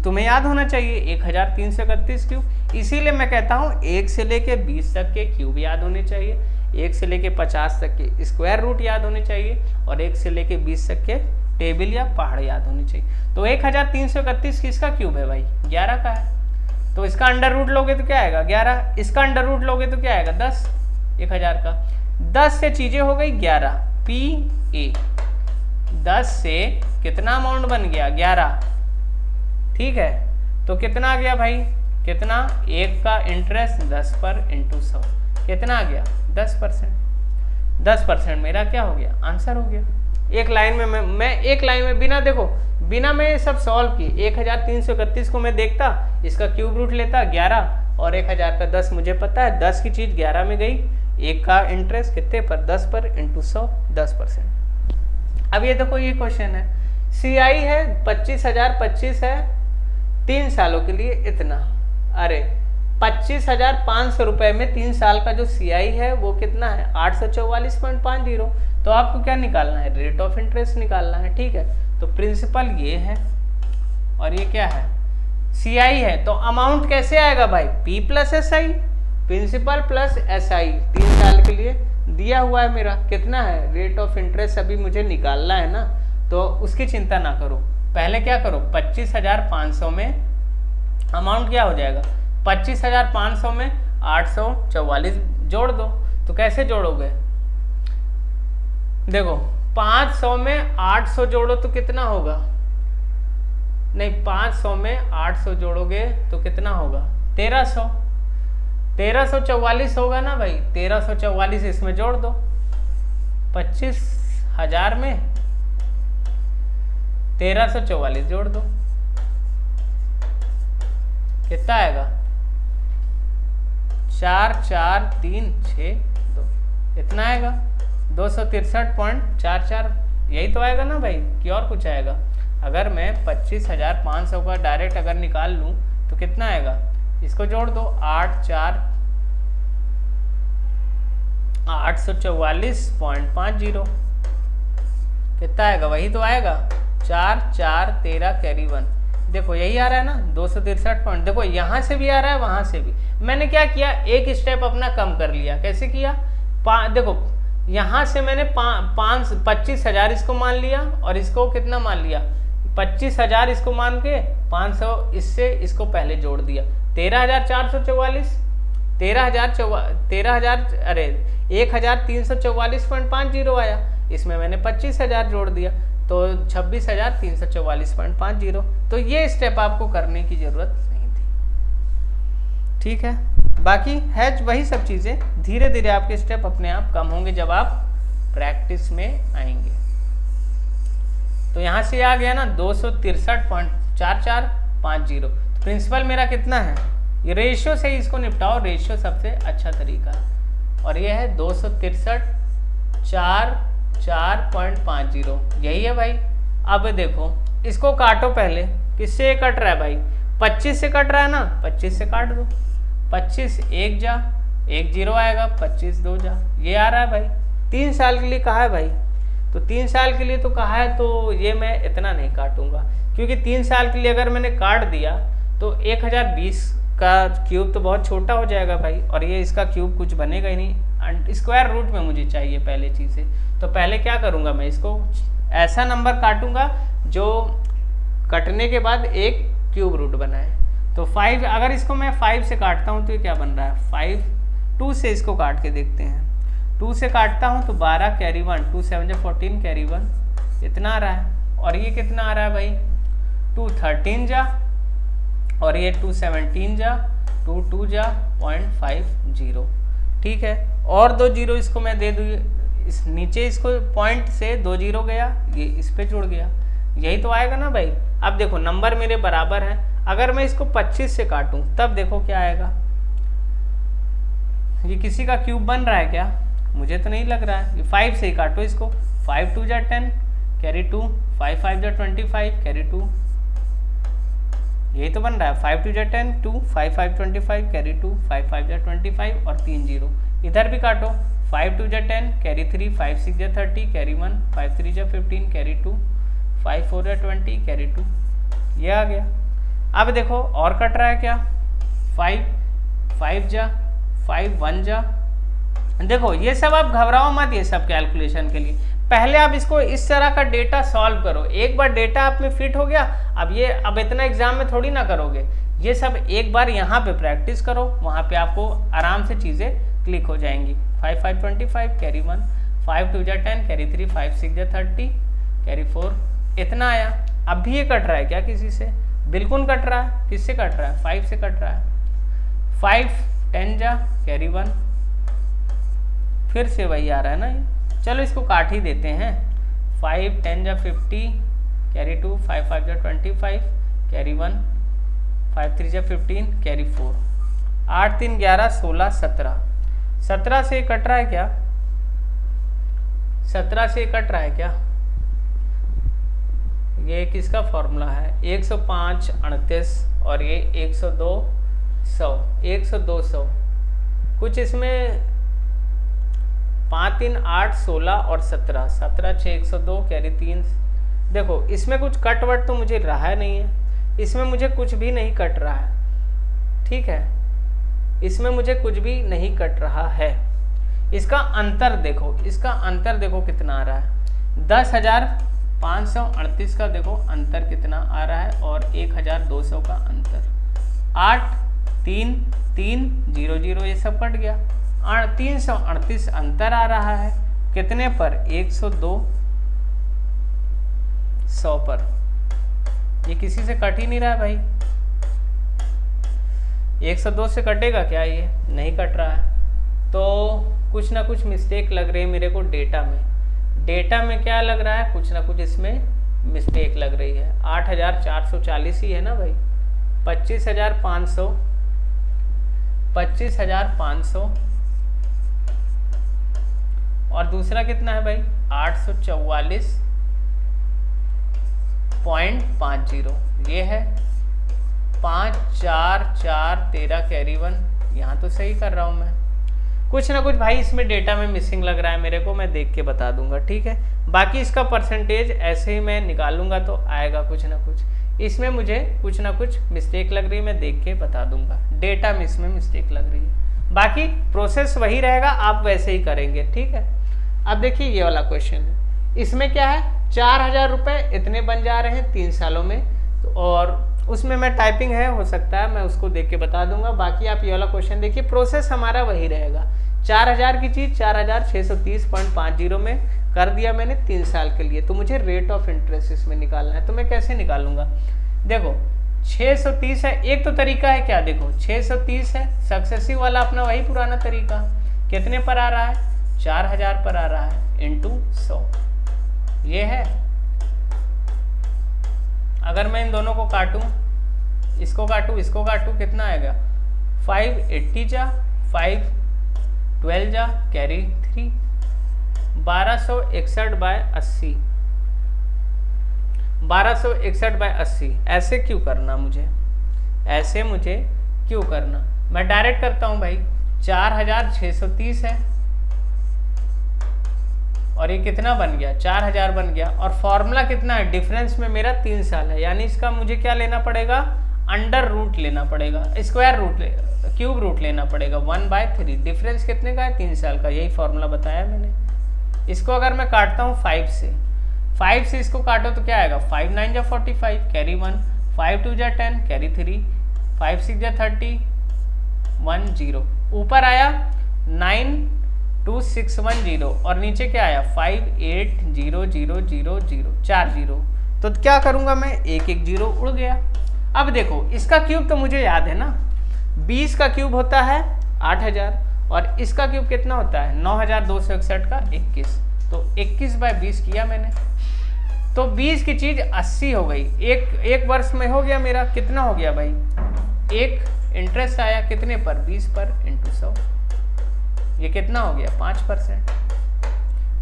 तुम्हें याद होना चाहिए 1331 क्यूब। इसीलिए मैं कहता हूँ 1 से लेके 20 तक के क्यूब याद होने चाहिए, 1 से लेके 50 तक के स्क्वायर रूट याद होने चाहिए, और 1 से लेके 20 तक के टेबल या पहाड़ याद होनी चाहिए। तो 1331 किसका क्यूब है भाई, 11 का है। तो इसका अंडर रूट लोगे तो क्या आएगा, 11। इसका अंडर रूट लोगे तो क्या आएगा, 10, 1000 का। 10 से चीजें हो गई 11, PA। 10 से कितना अमाउंट बन गया, 11, ठीक है। तो कितना आ गया भाई, कितना, 1 का इंटरेस्ट 10 पर इंटू 100, कितना आ गया, 10%। 10% मेरा क्या हो गया, आंसर हो गया। एक लाइन में मैं एक लाइन में बिना मैं ये सब सॉल्व किए 1331 को मैं देखता, इसका क्यूब रूट लेता 11, और 1000 का 10 मुझे पता है, 10 की चीज 11 में गई, 1 का इंटरेस्ट कितने पर, 10 पर इंटू 100, 10%। अब ये देखो, ये क्वेश्चन है, CI है 25,025 है 3 सालों के लिए इतना। अरे 25,500 रुपए में 3 साल का जो CI है वो कितना है, 844.50। तो आपको क्या निकालना है, रेट ऑफ इंटरेस्ट निकालना है, ठीक है। तो प्रिंसिपल ये है और ये क्या है, CI है। तो अमाउंट कैसे आएगा भाई, P plus SI, principal plus SI, 3 साल के लिए दिया हुआ है मेरा, कितना है रेट ऑफ इंटरेस्ट अभी मुझे निकालना है ना, तो उसकी चिंता ना करो। पहले क्या करो, 25,500 में अमाउंट क्या हो जाएगा, 25,500 में 844 जोड़ दो। तो कैसे जोड़ोगे, देखो 500 में 800 जोड़ो तो कितना होगा, नहीं 500 में 800 जोड़ोगे तो कितना होगा, 1300, 1344 होगा ना भाई, 1344 इसमें जोड़ दो, 25,000 में 1344 जोड़ दो, कितना आएगा, 4436 इतना आएगा, 263.44, यही तो आएगा ना भाई, कि और कुछ आएगा। अगर मैं 25,500 का डायरेक्ट अगर निकाल लूं तो कितना आएगा, इसको जोड़ दो, 844.50 कितना आएगा, वही तो आएगा, 4,4,13 कैरी 1। देखो यही आ रहा है ना 263 पॉइंट, देखो यहाँ से भी आ रहा है वहां से भी। मैंने क्या किया, एक स्टेप अपना कम कर लिया, कैसे किया, देखो यहाँ से मैंने 25,000 इसको मान लिया और इसको कितना मान लिया, 25,000 इसको मान के 500 इससे इसको पहले जोड़ दिया, 13,444, 1,344.50 आया, इसमें मैंने 25,000 जोड़ दिया तो 26,344.50। तो ये स्टेप आपको करने की जरूरत नहीं थी, ठीक है। बाकी है वही सब चीज़ें, धीरे धीरे आपके स्टेप अपने आप कम होंगे जब आप प्रैक्टिस में आएंगे। तो यहाँ से आ गया ना 263.4450। प्रिंसिपल मेरा कितना है, ये रेशियो से इसको निपटाओ, रेशियो सबसे अच्छा तरीका है, और ये है 263.4450, यही है भाई। अब देखो इसको काटो, पहले किससे कट रहा है भाई, 25 से कट रहा है ना, 25 से काट दो, 25 1 जा 1 0 आएगा, 25 2 जा, ये आ रहा है भाई। 3 साल के लिए कहा है भाई, तो 3 साल के लिए तो कहा है, तो ये मैं इतना नहीं काटूंगा, क्योंकि 3 साल के लिए अगर मैंने काट दिया तो 1020 का क्यूब तो बहुत छोटा हो जाएगा भाई, और ये इसका क्यूब कुछ बनेगा ही नहीं, स्क्वायर रूट में मुझे चाहिए पहले चीज़ें। तो पहले क्या करूँगा, मैं इसको ऐसा नंबर काटूंगा जो कटने के बाद एक क्यूब रूट बनाए। तो 5, अगर इसको मैं 5 से काटता हूँ तो ये क्या बन रहा है, 5, 2 से इसको काट के देखते हैं, 2 से काटता हूँ तो 12 कैरी 1, 2 7 14 कैरी 1 इतना आ रहा है, और ये कितना आ रहा है भाई, 2 13 जा, और ये 2 17 जा, 2 2 जा 0.50, ठीक है। और 2 जीरो इसको मैं दे दूँ, इस नीचे इसको पॉइंट से 2 जीरो गया, ये इस पे जुड़ गया, यही तो आएगा ना भाई। अब देखो नंबर मेरे बराबर हैं, अगर मैं इसको 25 से काटूं तब देखो क्या आएगा, ये किसी का क्यूब बन रहा है क्या, मुझे तो नहीं लग रहा है। ये 5 से ही काटो इसको, 5 2 जा 10 कैरी 2, 5 5 जा 25 कैरी 2, यही तो बन रहा है, 5 2 जा 10 2, 5 5 25 कैरी 2, 5 5 जा 25 और 3 जीरो। इधर भी काटो, 5 2 जा 10 कैरी 3, 5 6 जा 30 कैरी 1, 5 3 जा 15 कैरी 2, 5 4 जा 20 कैरी 2, ये आ गया। अब देखो और कट रहा है क्या, 5 5 जा 5 1 जा, देखो ये सब आप घबराओ मत, ये सब कैलकुलेशन के लिए पहले आप इसको इस तरह का डेटा सॉल्व करो। एक बार डेटा आप में फिट हो गया, अब इतना एग्जाम में थोड़ी ना करोगे, ये सब एक बार यहाँ पे प्रैक्टिस करो, वहाँ पे आपको आराम से चीज़ें क्लिक हो जाएंगी। 5 5 25 कैरी 1, 5 2 जा 10 कैरी 3, 5 6 जा 30 कैरी 4, इतना आया। अब भी ये कट रहा है क्या किसी से, बिल्कुल कट रहा है, किससे कट रहा है, 5 से कट रहा है, 5 10 जा कैरी 1, फिर से वही आ रहा है ना ये, चलो इसको काट ही देते हैं, 5 10 जा 50 कैरी 2, 5 5 जा 25 कैरी 1, 5 3 जा 15 कैरी 4, 8 3 11 16 17, 17 से कट रहा है क्या, 17 से कट रहा है क्या, ये किसका फॉर्मूला है, 105 38 और ये 102 100 100 200, कुछ इसमें 5 3 8 16 और 17, 17 6 102 कैरी 3। देखो इसमें कुछ कट वट तो मुझे रहा नहीं है, इसमें मुझे कुछ भी नहीं कट रहा है, ठीक है, इसमें मुझे कुछ भी नहीं कट रहा है। इसका अंतर देखो, इसका अंतर देखो कितना आ रहा है, 10,538 का देखो अंतर कितना आ रहा है और 1,200 का अंतर, 8 3 3 0 0 ये सब कट गया, 338 अंतर आ रहा है कितने पर, 102 100 पर। ये किसी से कट ही नहीं रहा है भाई, 102 से कटेगा क्या, ये नहीं कट रहा है। तो कुछ ना कुछ मिस्टेक लग रही है मेरे को डेटा में, डेटा में क्या लग रहा है, कुछ ना कुछ इसमें मिस्टेक लग रही है। 8,440 ही है ना भाई, 25,500 और दूसरा कितना है भाई 844.50, ये है 5 4 4 13 कैरी 1, यहाँ तो सही कर रहा हूँ मैं। कुछ ना कुछ भाई इसमें डेटा में मिसिंग लग रहा है मेरे को, मैं देख के बता दूंगा, ठीक है। बाकी इसका परसेंटेज ऐसे ही मैं निकालूंगा तो आएगा कुछ ना कुछ, इसमें मुझे कुछ ना कुछ मिस्टेक लग रही है, मैं देख के बता दूंगा, डेटा में इसमें मिस्टेक लग रही है। बाकी प्रोसेस वही रहेगा, आप वैसे ही करेंगे, ठीक है। अब देखिए ये वाला क्वेश्चन है, इसमें क्या है 4,000 रुपये इतने बन जा रहे हैं 3 सालों में, तो और उसमें मैं टाइपिंग है, हो सकता है मैं उसको देख के बता दूंगा। बाकी आप ये वाला क्वेश्चन देखिए, प्रोसेस हमारा वही रहेगा, 4,000 की चीज़ 4,630.50 में कर दिया मैंने 3 साल के लिए, तो मुझे रेट ऑफ इंटरेस्ट इसमें निकालना है। तो मैं कैसे निकालूंगा, देखो 630 है, एक तो तरीका है क्या, देखो 630 है सक्सेसिव वाला अपना वही पुराना तरीका, कितने पर आ रहा है 4,000 पर आ रहा है, इंटू 100 ये है। अगर मैं इन दोनों को काटूं, इसको काटूं इसको काटूं, कितना आएगा 580 जा 512 जा कैरी 3, 1261/80, 1261/80। ऐसे क्यों करना मुझे, ऐसे मुझे क्यों करना, मैं डायरेक्ट करता हूं भाई, 4,630 है और ये कितना बन गया 4,000 बन गया, और फॉर्मूला कितना है, डिफरेंस में मेरा 3 साल है, यानी इसका मुझे क्या लेना पड़ेगा, अंडर रूट लेना पड़ेगा, स्क्वायर रूट क्यूब रूट लेना पड़ेगा 1/3। डिफरेंस कितने का है 3 साल का, यही फॉर्मूला बताया मैंने। इसको अगर मैं काटता हूँ 5 से इसको काटो तो क्या आएगा, 5 9 जा 45 कैरी 1, 5 2 जा 10 कैरी 3, 5 6 जा 30 1 0, ऊपर आया 92610 और नीचे क्या आया 580000 4 0। तो क्या करूंगा मैं, एक एक जीरो उड़ गया। अब देखो इसका क्यूब तो मुझे याद है ना, 20 का क्यूब होता है 8,000 और इसका क्यूब कितना होता है 9,261 का 21, तो 21/20 किया मैंने, तो 20 की चीज 80 हो गई, एक वर्ष में हो गया मेरा, कितना हो गया भाई, एक इंटरेस्ट आया कितने पर 20 पर इंटू 100, ये कितना हो गया 5%,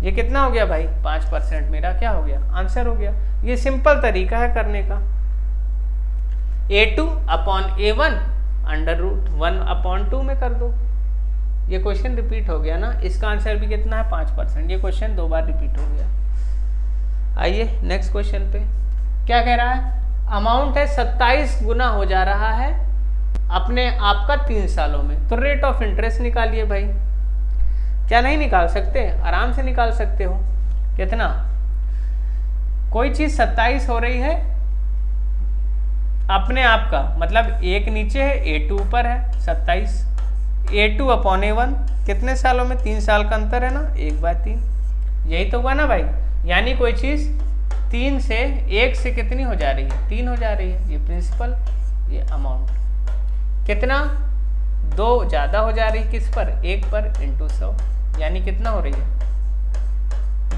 ये कितना हो गया भाई 5%, मेरा क्या हो गया आंसर हो गया। ये सिंपल तरीका है करने का, A2/A1 √1/2 में कर दो, ये क्वेश्चन रिपीट हो गया ना, इसका आंसर भी कितना है 5%, ये क्वेश्चन 2 बार रिपीट हो गया। आइए नेक्स्ट क्वेश्चन पे, क्या कह रहा है, अमाउंट है 27 गुना हो जा रहा है अपने आप का 3 सालों में, तो रेट ऑफ इंटरेस्ट निकालिए भाई। क्या नहीं निकाल सकते, आराम से निकाल सकते हो। कितना, कोई चीज 27 हो रही है अपने आप का, मतलब एक नीचे है A2 ऊपर है 27, A2/A1 कितने सालों में 3 साल का अंतर है ना, 1/3, यही तो हुआ ना भाई। यानी कोई चीज 3 से 1 से कितनी हो जा रही है 3 हो जा रही है, ये प्रिंसिपल, ये अमाउंट कितना 2 ज़्यादा हो जा रही है किस पर 1 पर इंटू 100, यानी कितना हो रही है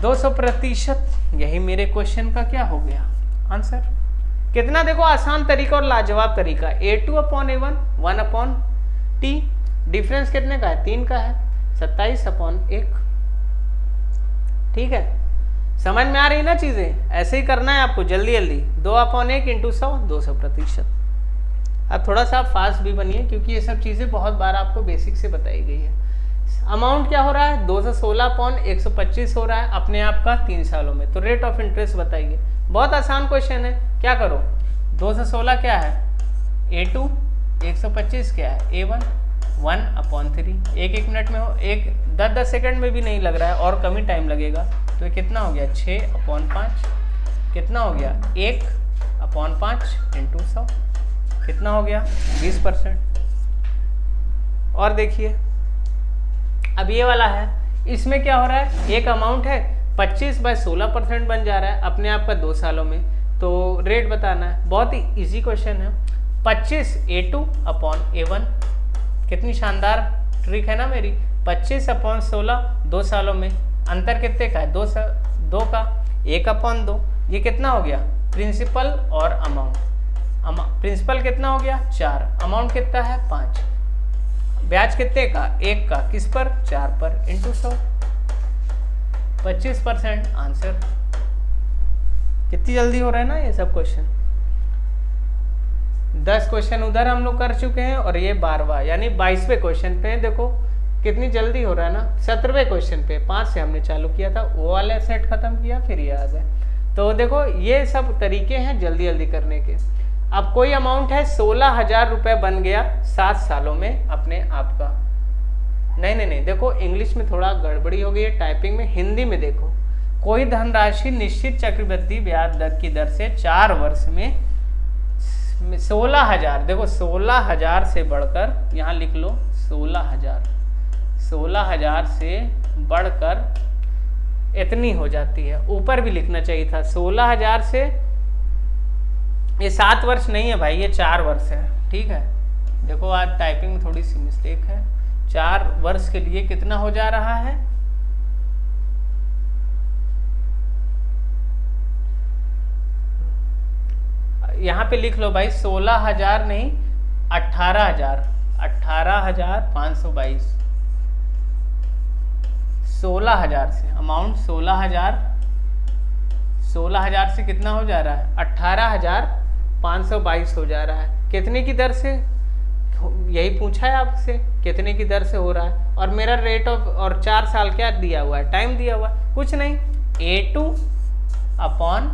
200%। यही मेरे क्वेश्चन का क्या हो गया आंसर। कितना देखो आसान तरीका और लाजवाब तरीका, A2/A1 1/T, डिफरेंस कितने का है 3 का है 27/1, ठीक है। समझ में आ रही ना चीजें, ऐसे ही करना है आपको जल्दी जल्दी, 2/1 इंटू 100 200%। अब थोड़ा सा फास्ट भी बनिए क्योंकि ये सब चीजें बहुत बार आपको बेसिक से बताई गई है। अमाउंट क्या हो रहा है 216/125 हो रहा है अपने आप का 3 सालों में। तो रेट ऑफ इंटरेस्ट बताइए। बहुत आसान क्वेश्चन है, क्या करो 216 क्या है A2, 125 क्या है A1, 1/3। एक मिनट में हो, 10 सेकंड में भी नहीं लग रहा है और कम ही टाइम लगेगा। तो ये कितना हो गया 6/5, कितना हो गया 1/5 इंटू 100, कितना हो गया 20%। और देखिए अब ये वाला है, इसमें क्या हो रहा है एक अमाउंट है 25/16% बन जा रहा है अपने आप का 2 सालों में। तो रेट बताना है, बहुत ही इजी क्वेश्चन है। 25 A2/A1, कितनी शानदार ट्रिक है ना मेरी। 25/16 2 सालों में, अंतर कितने का है 2 का 1/2। ये कितना हो गया प्रिंसिपल और अमाउंट। प्रिंसिपल कितना हो गया 4, अमाउंट कितना है 5, ब्याज कितने का 1 का, किस पर 4 पर, इंटू 100, 25% आंसर। कितनी जल्दी हो रहा है ना ये सब क्वेश्चन। 10 क्वेश्चन उधर हम लोग कर चुके हैं और ये 12वां यानी 22वें क्वेश्चन पे देखो कितनी जल्दी हो रहा है ना। 17वें क्वेश्चन पे 5 से हमने चालू किया था, वो वाला सेट खत्म किया, फिर ये आ गए। तो देखो ये सब तरीके हैं जल्दी जल्दी करने के। अब कोई अमाउंट है 16,000 रुपये बन गया 7 सालों में अपने आप का। नहीं देखो इंग्लिश में थोड़ा गड़बड़ी हो गई है टाइपिंग में, हिंदी में देखो। कोई धनराशि निश्चित चक्रवृद्धि ब्याज दर की दर से 4 वर्ष में 16,000, देखो 16,000 से बढ़कर, यहाँ लिख लो 16,000 से बढ़कर इतनी हो जाती है। ऊपर भी लिखना चाहिए था 16,000 से, ये 7 वर्ष नहीं है भाई, ये 4 वर्ष है, ठीक है। देखो आज टाइपिंग में थोड़ी सी मिस्टेक है। 4 वर्ष के लिए कितना हो जा रहा है, यहाँ पे लिख लो भाई 16,000 नहीं 18,522। 16,000 से अमाउंट 16,000 से कितना हो जा रहा है 18,522 हो जा रहा है। कितने की दर से, यही पूछा है आपसे कितने की दर से हो रहा है। और मेरा रेट ऑफ और 4 साल क्या दिया हुआ है, टाइम दिया हुआ है, कुछ नहीं A2/A1।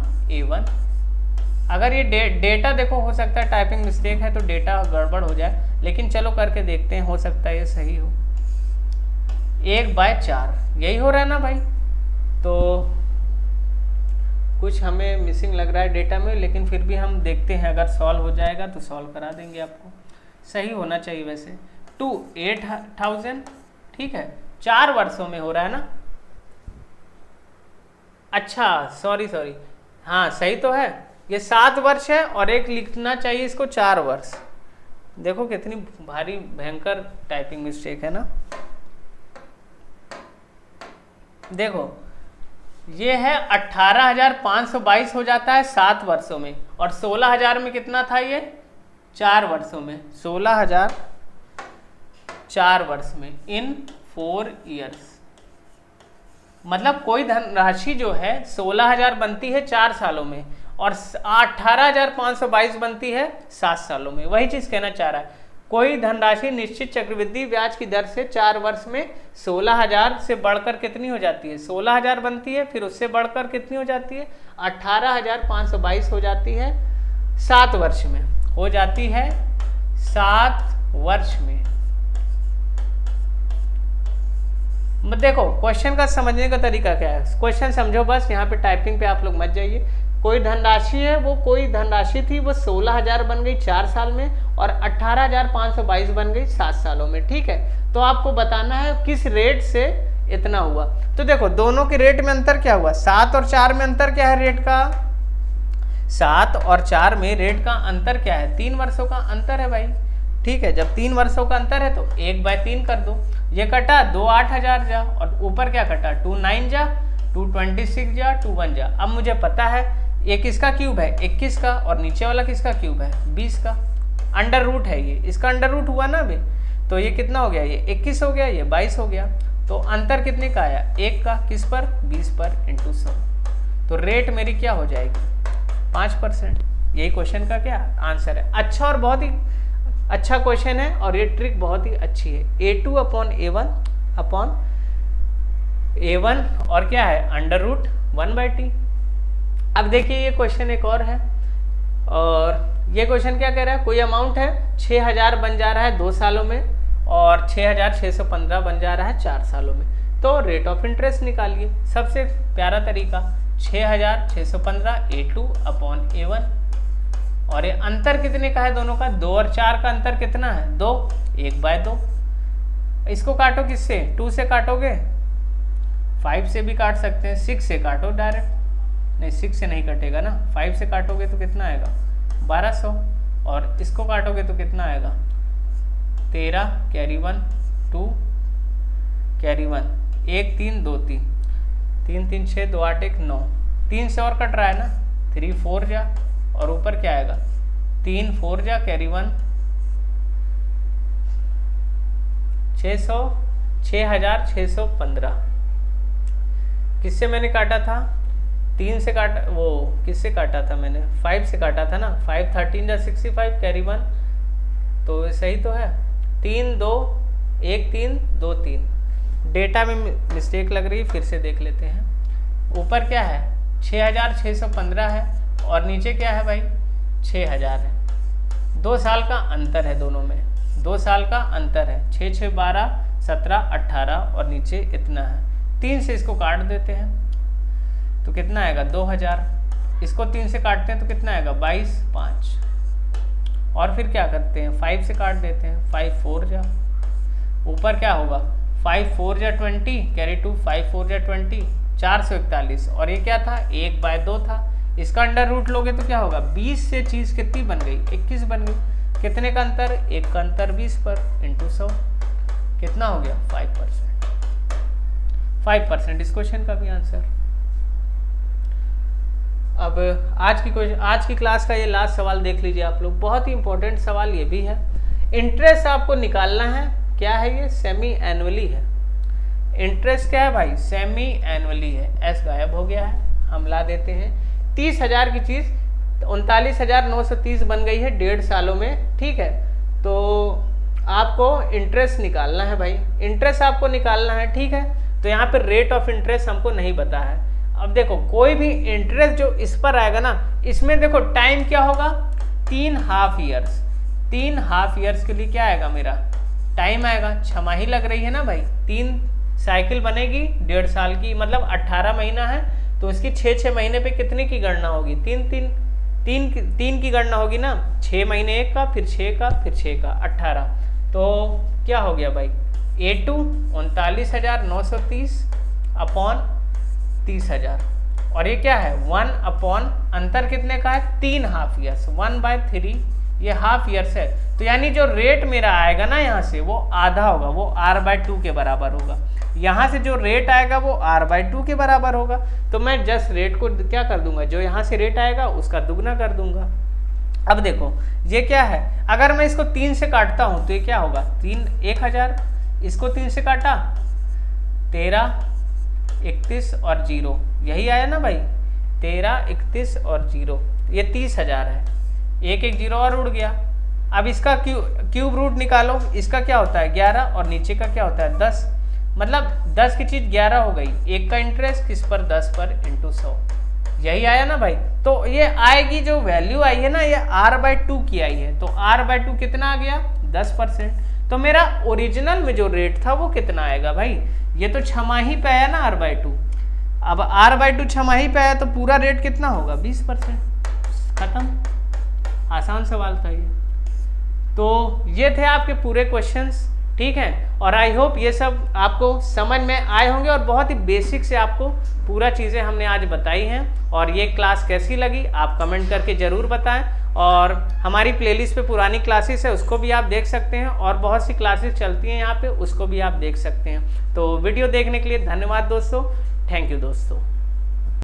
अगर ये डेटा देखो हो सकता है टाइपिंग मिस्टेक है तो डेटा गड़बड़ हो जाए, लेकिन चलो करके देखते हैं, हो सकता है ये सही हो। 1/4 यही हो रहा है ना भाई। तो कुछ हमें मिसिंग लग रहा है डेटा में, लेकिन फिर भी हम देखते हैं, अगर सॉल्व हो जाएगा तो सॉल्व करा देंगे आपको। सही होना चाहिए वैसे। 8,000 ठीक है, 4 वर्षों में हो रहा है ना। अच्छा सॉरी हाँ सही तो है, ये 7 वर्ष है और एक लिखना चाहिए इसको 4 वर्ष। देखो कितनी भारी भयंकर टाइपिंग मिस्टेक है ना। देखो ये है 18,522 हो जाता है 7 वर्षों में, और 16,000 में कितना था ये 4 वर्षों में। 16,000 4 वर्ष में इन 4 ईयर्स। मतलब कोई धनराशि जो है 16,000 बनती है 4 सालों में और 18,522 बनती है 7 सालों में। वही चीज कहना चाह रहा है, कोई धनराशि निश्चित चक्रवृद्धि ब्याज की दर से 4 वर्ष में 16,000 से बढ़कर कितनी हो जाती है 16,000 बनती है, फिर उससे बढ़कर कितनी हो जाती है 18,522 हो जाती है 7 वर्ष में, हो जाती है 7 वर्ष में। देखो क्वेश्चन का समझने का तरीका क्या है, क्वेश्चन समझो बस, यहाँ पे टाइपिंग पे आप लोग मत जाइए। कोई धनराशि है, वो कोई धनराशि थी, वो 16,000 बन गई 4 साल में और 18,522 बन गई 7 सालों में, ठीक है। तो आपको बताना है किस रेट से इतना हुआ। तो देखो दोनों के रेट में अंतर क्या हुआ, 7 और 4 में अंतर क्या है रेट का, 7 और 4 में रेट का अंतर क्या है 3 वर्षों का अंतर है भाई, ठीक है। जब 3 वर्षों का अंतर है तो 1/3 कर दो। ये कटा 2 8,000 जा, और ऊपर क्या कटा 2 9 जा, 2 26 जा, 2 1 जा। अब मुझे पता है ये किसका क्यूब है 21 का, और नीचे वाला किसका क्यूब है 20 का। अंडर रूट है ये, इसका अंडर रूट हुआ ना अभी, तो ये कितना हो गया, ये 21 हो गया, ये 22 हो गया। तो अंतर कितने का आया 1 का, किस पर 20 पर इंटू 100। तो रेट मेरी क्या हो जाएगी 5%। यही क्वेश्चन का क्या आंसर है। अच्छा और बहुत ही अच्छा क्वेश्चन है और ये ट्रिक बहुत ही अच्छी है। A2/A1 अपॉन a1 और क्या है अंडर रूट 1/t। अब देखिए ये क्वेश्चन एक और है, और ये क्वेश्चन क्या कह रहा है, कोई अमाउंट है 6000 बन जा रहा है 2 सालों में और 6615 बन जा रहा है 4 सालों में, तो रेट ऑफ इंटरेस्ट निकालिए। सबसे प्यारा तरीका 6615 a2 अपॉन a1, और ये अंतर कितने का है दोनों का, 2 और 4 का अंतर कितना है 2, 1/2। इसको काटो किससे, 2 से काटोगे, 5 से भी काट सकते हैं, 6 से काटो डायरेक्ट, नहीं 6 से नहीं कटेगा ना, 5 से काटोगे तो कितना आएगा 1200, और इसको काटोगे तो कितना आएगा 13 कैरी 1 2 कैरी 1 1 3 2 3 3 3 6 2 8 1 9, 3 से और कट रहा है ना, 3 4 जा और ऊपर क्या आएगा 3 4 जा कैरी 1 6615। किससे मैंने काटा था, 3 से काटा, वो किससे काटा था मैंने 5 से काटा था ना, 5 13 जा 65 कैरी 1, तो सही तो है, 3 2 1 3 2 3। डेटा में मिस्टेक लग रही है, फिर से देख लेते हैं। ऊपर क्या है 6615 है और नीचे क्या है भाई 6000 है, 2 साल का अंतर है दोनों में, 2 साल का अंतर है, 6 6 12 17 18 और नीचे इतना है। 3 से इसको काट देते हैं तो कितना आएगा 2000, इसको 3 से काटते हैं तो कितना आएगा 22 5, और फिर क्या करते हैं 5 से काट देते हैं, 5 4 जा, ऊपर क्या होगा 5 4 जा 20 कैरी 2 5 4 जा 20 441, और ये क्या था 1/2 था, इसका अंडर रूट लोगे तो क्या होगा 20 से चीज़ कितनी बन गई 21 बन गई। कितने का अंतर, 1 का अंतर 20 पर इंटू 100 कितना हो गया 5% इस क्वेश्चन का भी आंसर। अब आज की क्लास का ये लास्ट सवाल देख लीजिए आप लोग, बहुत ही इंपॉर्टेंट सवाल ये भी है। इंटरेस्ट आपको निकालना है, क्या है ये सेमी एनुअली है। इंटरेस्ट क्या है भाई सेमी एनुअली है, एस गायब हो गया है, हम ला देते हैं 30,000 की चीज़ 39,930 बन गई है 1.5 सालों में, ठीक है। तो आपको इंटरेस्ट निकालना है भाई, इंटरेस्ट आपको निकालना है, ठीक है। तो यहाँ पे रेट ऑफ इंटरेस्ट हमको नहीं पता है। अब देखो कोई भी इंटरेस्ट जो इस पर आएगा ना, इसमें देखो टाइम क्या होगा 3 हाफ ईयर्स, 3 हाफ ईयर्स के लिए क्या आएगा मेरा टाइम आएगा, छमाही लग रही है ना भाई, 3 साइकिल बनेगी 1.5 साल की, मतलब 18 महीना है, तो इसकी 6 महीने पे कितने की गणना होगी 3 की गणना होगी ना, 6 महीने 1 का, फिर 6 का, फिर 6 का 18, तो क्या हो गया भाई A2 39,930 अपॉन 30,000, और ये क्या है 1 अपॉन अंतर कितने का है 3 हाफ ईयर्स, 1/3 ये हाफ ईयर्स है। तो यानी जो रेट मेरा आएगा ना यहाँ से वो आधा होगा, वो R/2 के बराबर होगा। यहाँ से जो रेट आएगा वो R/2 के बराबर होगा, तो मैं जस्ट रेट को क्या कर दूंगा, जो यहाँ से रेट आएगा उसका दुगना कर दूंगा। अब देखो ये क्या है, अगर मैं इसको 3 से काटता हूँ तो ये क्या होगा 3 1000, इसको 3 से काटा 13 31 और 0, यही आया ना भाई 13 31 और 0, ये 30,000 है, 1 1 0 और उड़ गया। अब इसका क्यूब रूट निकालो, इसका क्या होता है 11 और नीचे का क्या होता है 10, मतलब 10 की चीज़ 11 हो गई, 1 का इंटरेस्ट किस पर 10 पर इंटू 100, यही आया ना भाई। तो ये आएगी जो वैल्यू आई है ना ये R/2 की आई है, तो R/2 कितना आ गया 10%। तो मेरा ओरिजिनल में जो रेट था वो कितना आएगा भाई, ये तो छमाही पे आया ना R/2, अब R/2 छमाही पे आया तो पूरा रेट कितना होगा 20%, खत्म, आसान सवाल था ये। तो ये थे आपके पूरे क्वेश्चंस, ठीक है, और आई होप ये सब आपको समझ में आए होंगे, और बहुत ही बेसिक से आपको पूरा चीज़ें हमने आज बताई हैं। और ये क्लास कैसी लगी आप कमेंट करके ज़रूर बताएं, और हमारी प्लेलिस्ट पे पुरानी क्लासेस है उसको भी आप देख सकते हैं, और बहुत सी क्लासेस चलती हैं यहाँ पे उसको भी आप देख सकते हैं। तो वीडियो देखने के लिए धन्यवाद दोस्तों, थैंक यू दोस्तों।